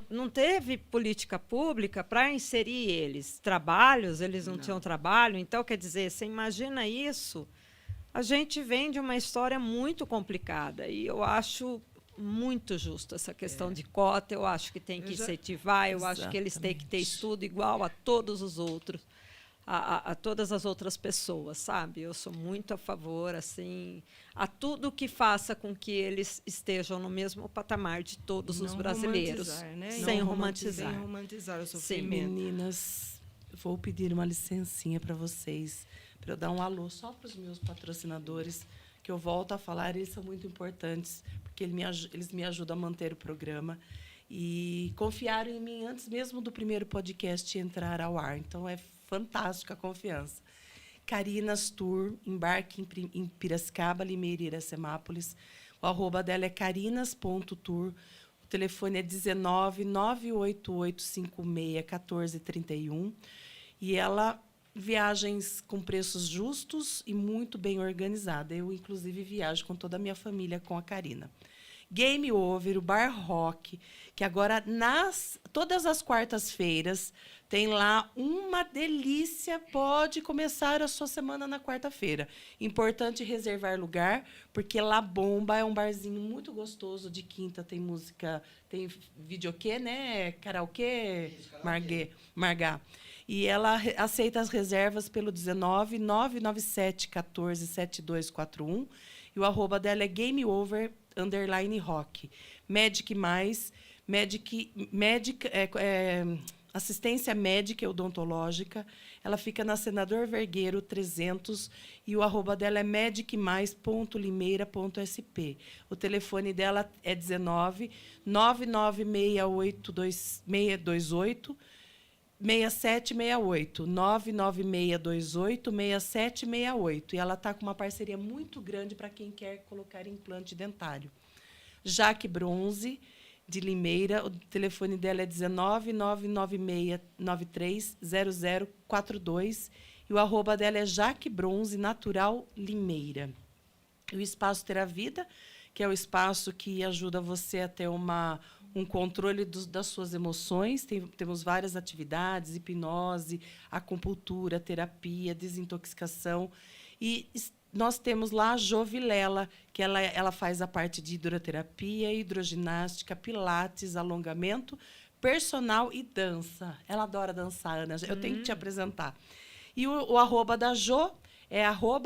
não teve política pública para inserir eles. Trabalhos, eles não tinham trabalho. Então, quer dizer, você imagina isso? A gente vem de uma história muito complicada e eu acho muito justo essa questão de cota. Eu acho que tem que incentivar, eu acho que eles têm que ter estudo igual a todos os outros. A todas as outras pessoas, sabe? Eu sou muito a favor, assim, a tudo que faça com que eles estejam no mesmo patamar de todos os brasileiros, né? Sem romantizar. Sem romantizar o sofrimento. Meninas, vou pedir uma licencinha para vocês, para eu dar um alô só para os meus patrocinadores, que eu volto a falar, eles são muito importantes, porque eles me ajudam a manter o programa. E confiaram em mim antes mesmo do primeiro podcast entrar ao ar. Então, é fantástica a confiança. Carinas Tour, embarque em Piracicaba, Limeira e Iracemápolis. O arroba dela é carinas.tour. O telefone é 19-98856-1431. E ela, viagens com preços justos e muito bem organizada. Eu, inclusive, viajo com toda a minha família com a Carina. Game Over, o Bar Rock, que agora, todas as quartas-feiras, tem lá uma delícia. Pode começar a sua semana na quarta-feira. Importante reservar lugar, porque lá bomba. É um barzinho muito gostoso. De quinta tem música, tem videokê, né? Karaokê, Margá. E ela aceita as reservas pelo 19-997-14-7241. E o arroba dela é GameOver_Rock. Assistência médica e odontológica. Ela fica na Senador Vergueiro 300 e o arroba dela é medicmais.limeira.sp. O telefone dela é 19-99628-6768, 99628-6768. E ela está com uma parceria muito grande para quem quer colocar implante dentário. Jaque Bronze, de Limeira, o telefone dela é 19-99693-0042 e o arroba dela é Jaque Bronze Natural Limeira. E o Espaço Ter a Vida, que é o espaço que ajuda você a ter um controle das suas emoções. Temos várias atividades, hipnose, acupuntura, terapia, desintoxicação. E nós temos lá a Jo Vilela, que ela faz a parte de hidroterapia, hidroginástica, pilates, alongamento, personal e dança. Ela adora dançar, Ana. Eu tenho que te apresentar. E o arroba da Jo é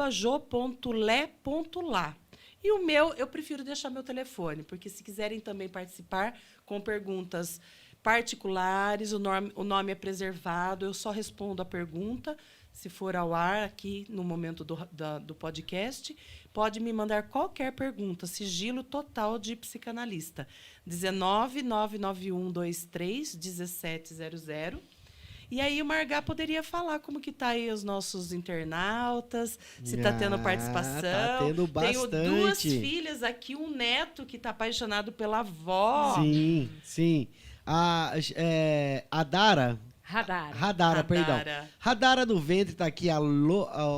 @jo.le.lá. E o meu, eu prefiro deixar meu telefone, porque se quiserem também participar com perguntas particulares, o nome é preservado, eu só respondo a pergunta. Se for ao ar aqui no momento do podcast, pode me mandar qualquer pergunta. Sigilo total de psicanalista. 19-99123-1700. E aí o Margá poderia falar como que tá aí os nossos internautas, se tá tendo participação. Tá tendo bastante. Tenho 2 filhas aqui, um neto que tá apaixonado pela avó. Sim, sim. A Dara... Radara, perdão. Radara do Ventre tá aqui.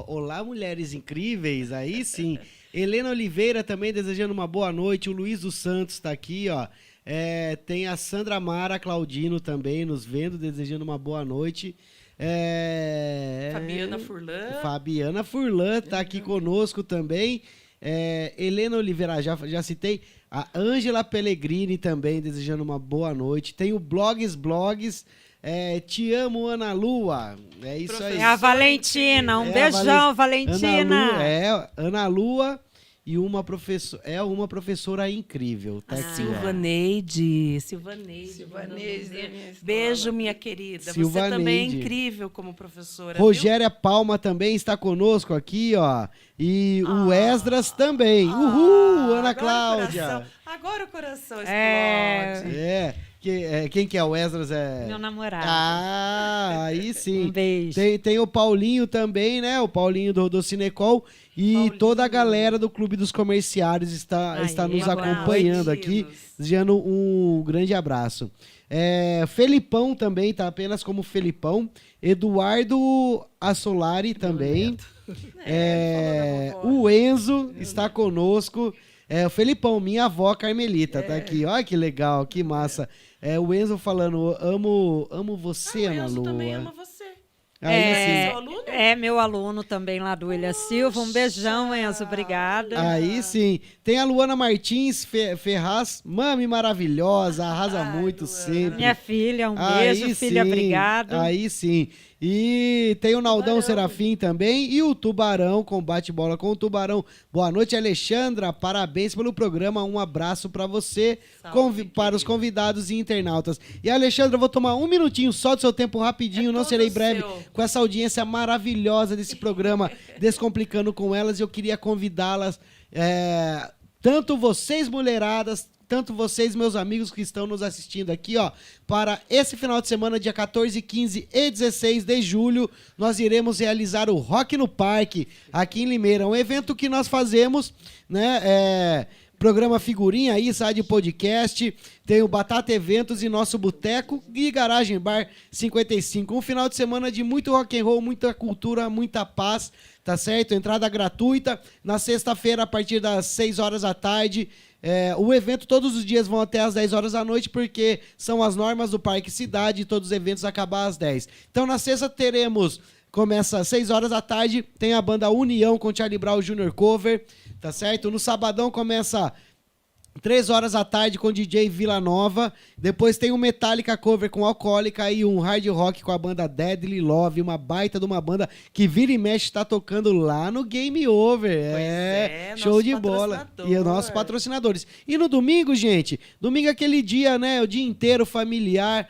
Olá, mulheres incríveis. Aí sim. Helena Oliveira também desejando uma boa noite. O Luiz dos Santos tá aqui, ó. Tem a Sandra Mara Claudino também nos vendo, desejando uma boa noite. Fabiana Furlan tá aqui conosco também. Helena Oliveira, já citei. A Ângela Pellegrini também desejando uma boa noite. Tem o Blogs. Te amo, Ana Lua. É isso aí. É a Valentina. Um beijão, Valentina. Ana Lua e uma professora incrível. Tá aqui, Silvaneide. Beijo, minha querida. Você também é incrível como professora. Rogéria Palma também está conosco aqui, ó. E o Esdras também. Uhul, Ana Cláudia. Agora o coração explode. Quem que é o Esdras? Meu namorado. Aí sim. Um beijo. Tem o Paulinho também, né? O Paulinho do Cinecol. E toda a galera do Clube dos Comerciários está nos acompanhando aqui. Desejando um grande abraço. Felipão também, tá apenas como Felipão. Eduardo Assolari também. O Enzo está conosco. O Felipão, minha avó Carmelita, tá aqui. Olha que legal, que massa. O Enzo falando, amo você, Ana Lua. O Enzo também ama você. Seu aluno? Meu aluno também lá do William Silva. Um beijão, Enzo, obrigada. Aí sim. Tem a Luana Martins Ferraz, mami maravilhosa, arrasa muito sempre. Minha filha, um beijo, filha, obrigada. Aí sim. E tem o Naldão Serafim também e o Tubarão, combate bola com o Tubarão. Boa noite, Alexandra, parabéns pelo programa, um abraço para você, para os convidados e internautas. E Alexandra, eu vou tomar um minutinho só do seu tempo rapidinho, não serei breve, com essa audiência maravilhosa desse programa, Descomplicando com Elas, e eu queria convidá-las, tanto vocês mulheradas, tanto vocês, meus amigos que estão nos assistindo aqui, ó, para esse final de semana, dia 14, 15 e 16 de julho, nós iremos realizar o Rock no Parque, aqui em Limeira. Um evento que nós fazemos, né, programa Figurinha aí, Side Podcast, tem o Batata Eventos e Nosso Boteco e Garagem Bar 55. Um final de semana de muito rock and roll, muita cultura, muita paz, tá certo? Entrada gratuita, na sexta-feira, a partir das 6 horas da tarde, o evento todos os dias vão até às 10 horas da noite, porque são as normas do Parque Cidade e todos os eventos acabam às 10. Então, na sexta começa às 6 horas da tarde, tem a banda União com Charlie Brown Jr. Cover, tá certo? No sabadão começa 3 horas da tarde com DJ Vila Nova. Depois tem um Metallica cover com Alcoólica e um hard rock com a banda Deadly Love, uma baita de uma banda que vira e mexe está tocando lá no Game Over. Show de bola. E os nossos patrocinadores. E no domingo, gente, domingo é aquele dia, né? O dia inteiro familiar.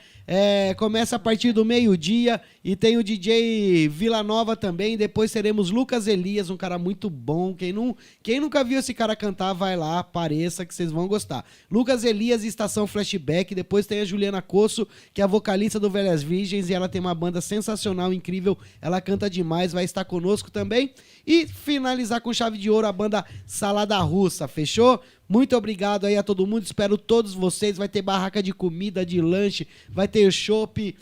Começa a partir do meio-dia e tem o DJ Vila Nova também. Depois teremos Lucas Elias, um cara muito bom. Quem nunca viu esse cara cantar, vai lá, apareça que vocês vão gostar. Lucas Elias e Estação Flashback. Depois tem a Juliana Cosso, que é a vocalista do Velhas Virgens, e ela tem uma banda sensacional, incrível. Ela canta demais, vai estar conosco também. E finalizar com chave de ouro a banda Salada Russa, fechou? Muito obrigado aí a todo mundo, espero todos vocês. Vai ter barraca de comida, de lanche, vai ter chopp,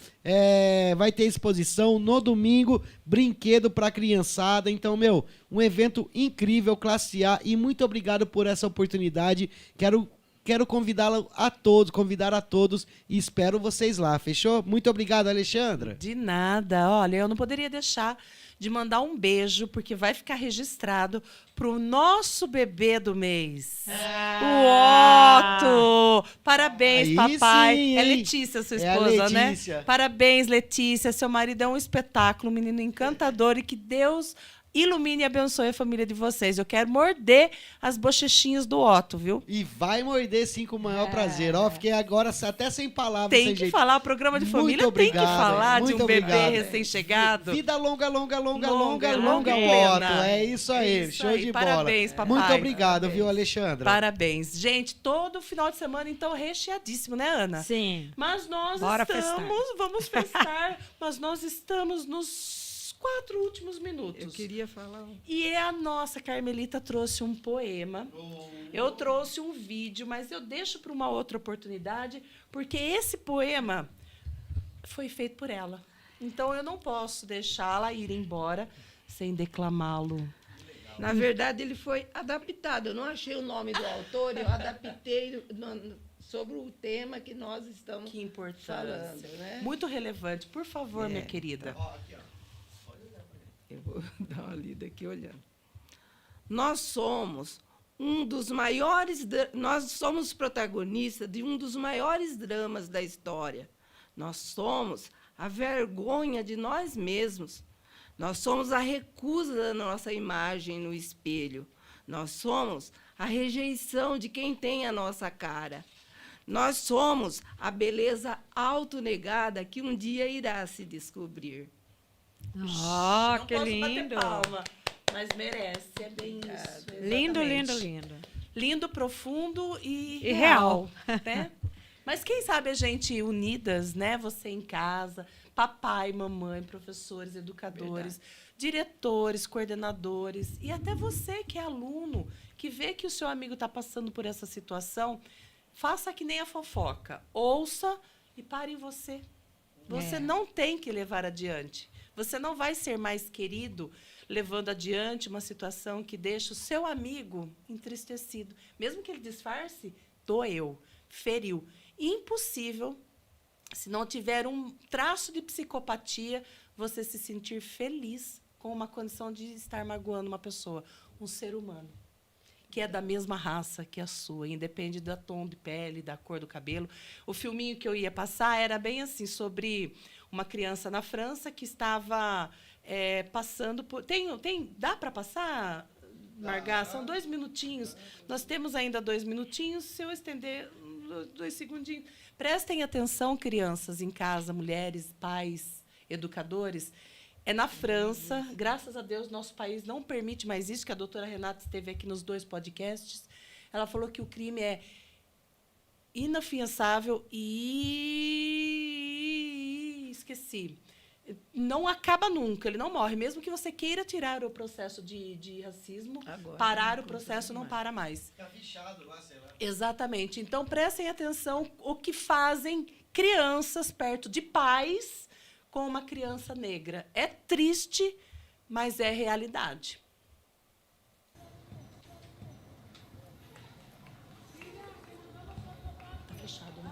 vai ter exposição no domingo, brinquedo pra criançada. Então, um evento incrível, classe A, e muito obrigado por essa oportunidade. Quero convidar a todos e espero vocês lá, fechou? Muito obrigado, Alexandra. De nada, olha, eu não poderia deixar de mandar um beijo, porque vai ficar registrado pro nosso bebê do mês. O Otto! Parabéns, aí papai. Sim, é Letícia, sua esposa, Letícia, né? Parabéns, Letícia. Seu marido é um espetáculo, um menino encantador, e que Deus ilumine e abençoe a família de vocês. Eu quero morder as bochechinhas do Otto, viu? E vai morder sim com o maior prazer. Ó, fiquei agora até sem palavras, Tem sem que jeito. falar, o programa de Muito família obrigado, tem que falar de muito um bebê obrigado. recém-chegado. Vida longa, longa, longa, Longa, longa, longa longa, e Otto. plena. É isso aí, É isso show aí. de Parabéns, bola. papai. Muito obrigado, Parabéns. viu, Alexandra? Parabéns. Gente, todo final de semana, então, recheadíssimo, né, Ana? Sim. Mas nós Bora vamos festar, mas nós estamos nos 4 últimos minutos. Eu queria falar. E a nossa Carmelita trouxe um poema. Eu trouxe um vídeo, mas eu deixo para uma outra oportunidade, porque esse poema foi feito por ela. Então eu não posso deixá-la ir embora sem declamá-lo. Na verdade, ele foi adaptado. Eu não achei o nome do autor, eu adaptei sobre o tema que nós estamos Que importância. falando, né? Muito relevante. Por favor, minha querida. Eu vou dar uma lida aqui olhando. Nós somos nós somos protagonistas de um dos maiores dramas da história. Nós somos a vergonha de nós mesmos. Nós somos a recusa da nossa imagem no espelho. Nós somos a rejeição de quem tem a nossa cara. Nós somos a beleza autonegada que um dia irá se descobrir. Ó, Não que posso lindo. bater palma, mas merece. É bem isso. Lindo, exatamente. lindo, lindo. Lindo, profundo e real. né? Mas quem sabe a gente unidas, né? Você em casa, papai, mamãe, professores, educadores, diretores, coordenadores e até você que é aluno, que vê que o seu amigo está passando por essa situação, faça que nem a fofoca. Ouça e pare em você. Você não tem que levar adiante. Você não vai ser mais querido levando adiante uma situação que deixa o seu amigo entristecido. Mesmo que ele disfarce, doeu, feriu. Impossível, se não tiver um traço de psicopatia, você se sentir feliz com uma condição de estar magoando uma pessoa, um ser humano, que é da mesma raça que a sua, independe do tom de pele, da cor do cabelo. O filminho que eu ia passar era bem assim, sobre uma criança na França que estava passando por... Dá para passar, Margá? São 2 minutinhos. Nós temos ainda 2 minutinhos. Se eu estender 2 segundinhos. Prestem atenção, crianças em casa, mulheres, pais, educadores. É na França. Graças a Deus, nosso país não permite mais isso, que a doutora Renata esteve aqui nos 2 podcasts. Ela falou que o crime é inafiançável e... esqueci. Não acaba nunca, ele não morre. Mesmo que você queira tirar o processo de racismo, Agora, parar o processo não para mais. Fica fichado lá, sei lá. Exatamente. Então, prestem atenção o que fazem crianças perto de pais com uma criança negra. É triste, mas é realidade. Tá fechado, né?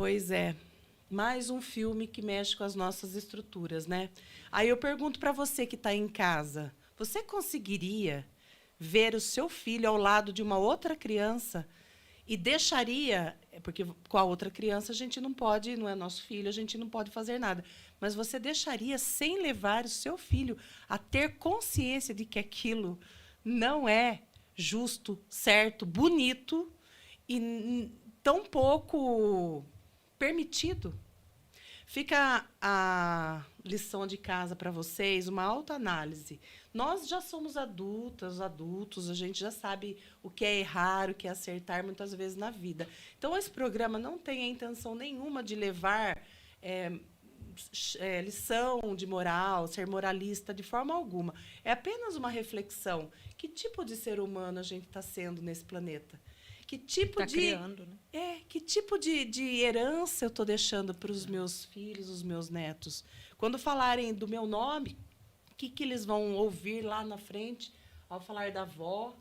Pois é. Mais um filme que mexe com as nossas estruturas, né? Aí eu pergunto para você que está em casa, você conseguiria ver o seu filho ao lado de uma outra criança e deixaria, porque com a outra criança a gente não pode, não é nosso filho, a gente não pode fazer nada, mas você deixaria sem levar o seu filho a ter consciência de que aquilo não é justo, certo, bonito e tão pouco permitido? Fica a lição de casa para vocês, uma autoanálise. Nós já somos adultos, a gente já sabe o que é errar, o que é acertar muitas vezes na vida. Então, esse programa não tem a intenção nenhuma de levar lição de moral, ser moralista de forma alguma. É apenas uma reflexão. Que tipo de ser humano a gente está sendo nesse planeta? Que tipo criando, né? Que tipo de herança eu estou deixando para os meus filhos, os meus netos? Quando falarem do meu nome, o que eles vão ouvir lá na frente ao falar da avó,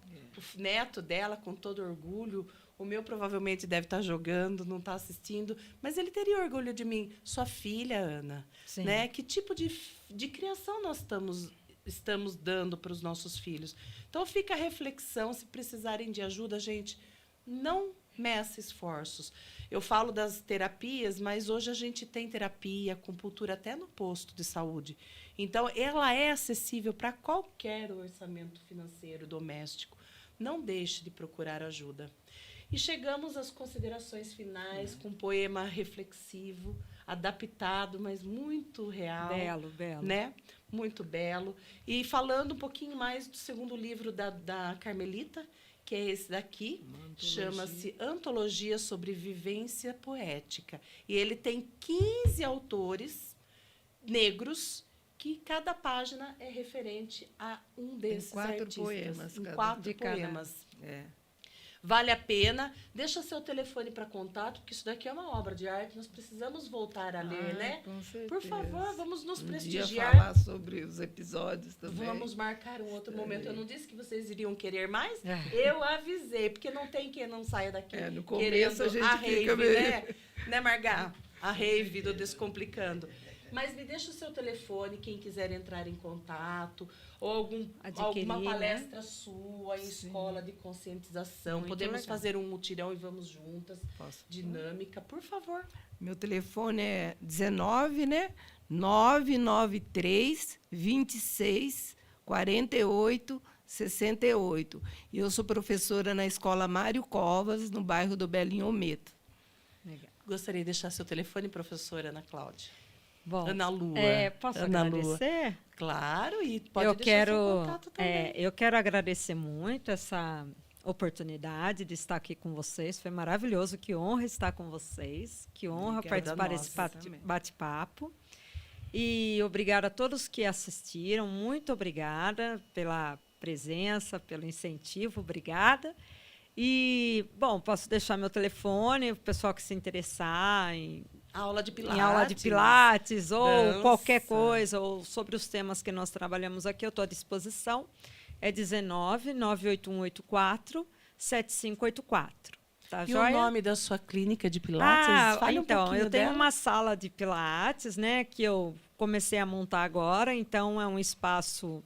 o neto dela com todo orgulho? O meu provavelmente deve estar jogando, não está assistindo, mas ele teria orgulho de mim. Sua filha, Ana. Sim. Né? Que tipo de criação nós estamos dando para os nossos filhos? Então, fica a reflexão. Se precisarem de ajuda, gente, não meça esforços. Eu falo das terapias, mas hoje a gente tem terapia, acupuntura até no posto de saúde. Então, ela é acessível para qualquer orçamento financeiro doméstico. Não deixe de procurar ajuda. E chegamos às considerações finais com um poema reflexivo, adaptado, mas muito real. Belo, belo. Né? Muito belo. E falando um pouquinho mais do segundo livro da Carmelita, que é esse daqui, chama-se Antologia sobre Vivência Poética. E ele tem 15 autores negros, que cada página é referente a um desses artistas. Poemas, em 4 cada. poemas. É. Vale a pena. Deixa seu telefone para contato, porque isso daqui é uma obra de arte. Nós precisamos voltar a ler, né? Com certeza. Por favor, vamos nos Dia prestigiar. falar sobre os episódios também. Vamos marcar um outro momento. Eu não disse que vocês iriam querer mais? É. Eu avisei, porque não tem quem não saia daqui No começo querendo a gente rave, fica meio... né, Margá? A rave do Descomplicando. Mas me deixa o seu telefone, quem quiser entrar em contato, ou alguma palestra sua em escola de conscientização. Muito Podemos legal. fazer um mutirão e vamos juntas. Posso? Dinâmica, por favor. Meu telefone é 19, né? 993 26 48 68. E eu sou professora na Escola Mário Covas, no bairro do Belinho Ometo. Legal. Gostaria de deixar seu telefone, professora Ana Cláudia. Bom, Ana Lua. posso Ana agradecer? Claro, e pode eu deixar quero, seu contato também. eu quero agradecer muito essa oportunidade de estar aqui com vocês. Foi maravilhoso, que honra estar com vocês, que honra Obrigada participar desse nossa também. bate-papo. E obrigada a todos que assistiram. Muito obrigada pela presença, pelo incentivo. Obrigada. E, bom, posso deixar meu telefone, o pessoal que se interessar em Aula de Pilates. em aula de Pilates ou dança. qualquer coisa, ou sobre os temas que nós trabalhamos aqui, eu estou à disposição. É 19-98184-7584. Tá, E joia? o nome da sua clínica de Pilates? Fale um então, pouquinho eu tenho dela. uma sala de Pilates, né, que eu comecei a montar agora, então é um espaço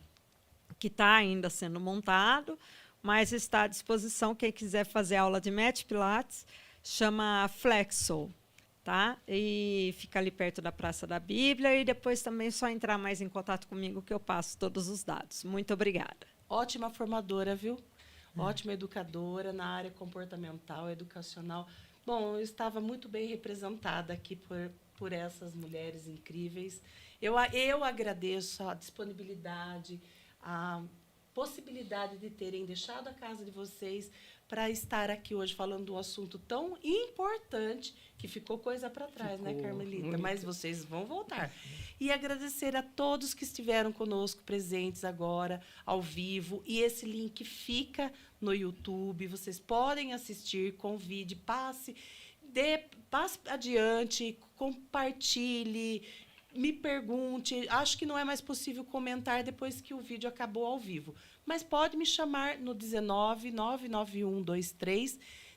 que está ainda sendo montado, mas está à disposição. Quem quiser fazer aula de Mat Pilates, chama Flexo. Tá? E fica ali perto da Praça da Bíblia, e depois também é só entrar mais em contato comigo que eu passo todos os dados. Muito obrigada. Ótima formadora, viu? Ótima educadora na área comportamental, educacional. Bom, eu estava muito bem representada aqui por essas mulheres incríveis. Eu agradeço a disponibilidade, a possibilidade de terem deixado a casa de vocês para estar aqui hoje falando de um assunto tão importante que ficou coisa para trás, né, Carmelita? muito. Mas vocês vão voltar. E agradecer a todos que estiveram conosco presentes agora, ao vivo. E esse link fica no YouTube. Vocês podem assistir, convide, passe adiante, compartilhe, me pergunte. Acho que não é mais possível comentar depois que o vídeo acabou ao vivo. Mas pode me chamar no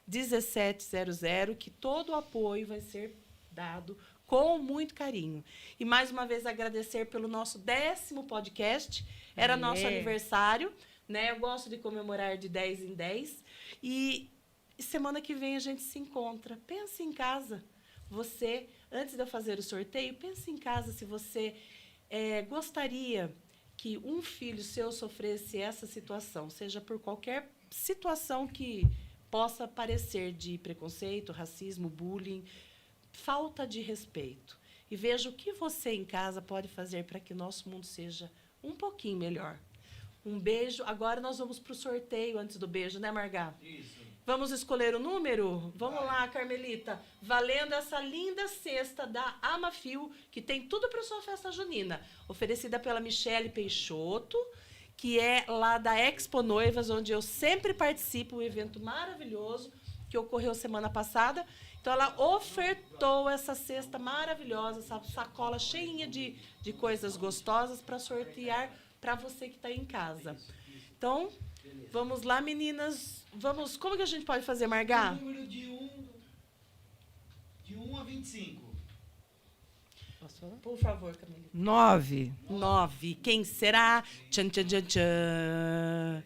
19-99123-1700, que todo o apoio vai ser dado com muito carinho. E, mais uma vez, agradecer pelo nosso 10º podcast. Era nosso aniversário, né? Eu gosto de comemorar de 10 em 10. E semana que vem a gente se encontra. Pense em casa. Você, antes de eu fazer o sorteio, pense em casa se você gostaria que um filho seu sofresse essa situação, seja por qualquer situação que possa parecer de preconceito, racismo, bullying, falta de respeito. E veja o que você em casa pode fazer para que o nosso mundo seja um pouquinho melhor. Um beijo. Agora nós vamos para o sorteio antes do beijo, né, Margá? Isso. Vamos escolher o número? Vamos lá, Carmelita. Valendo essa linda cesta da Amafio, que tem tudo para sua festa junina. Oferecida pela Michele Peixoto, que é lá da Expo Noivas, onde eu sempre participo, um evento maravilhoso que ocorreu semana passada. Então, ela ofertou essa cesta maravilhosa, essa sacola cheinha de coisas gostosas para sortear para você que está em casa. Então, vamos lá, meninas. Vamos. Como que a gente pode fazer, Margá? O número de 1 a 25. Posso falar? Por favor, Camila. 9. 9. Quem será? Tchan, tchan, tchan, tchan.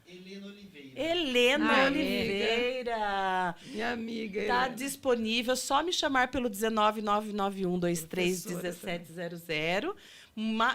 Helena Oliveira. Helena Oliveira. Minha amiga. Está Helena. disponível, só me chamar pelo 19991231700.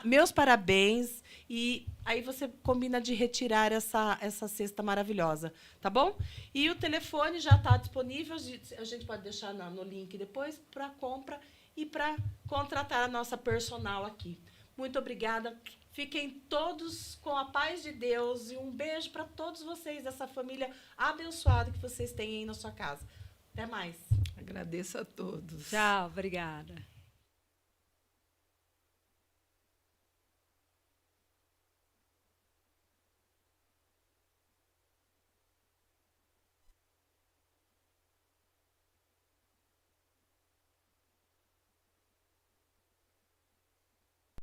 Meus parabéns. E aí você combina de retirar essa cesta maravilhosa, tá bom? E o telefone já está disponível, a gente pode deixar no link depois, para compra e para contratar a nossa personal aqui. Muito obrigada. Fiquem todos com a paz de Deus e um beijo para todos vocês, dessa família abençoada que vocês têm aí na sua casa. Até mais. Agradeço a todos. Tchau, obrigada.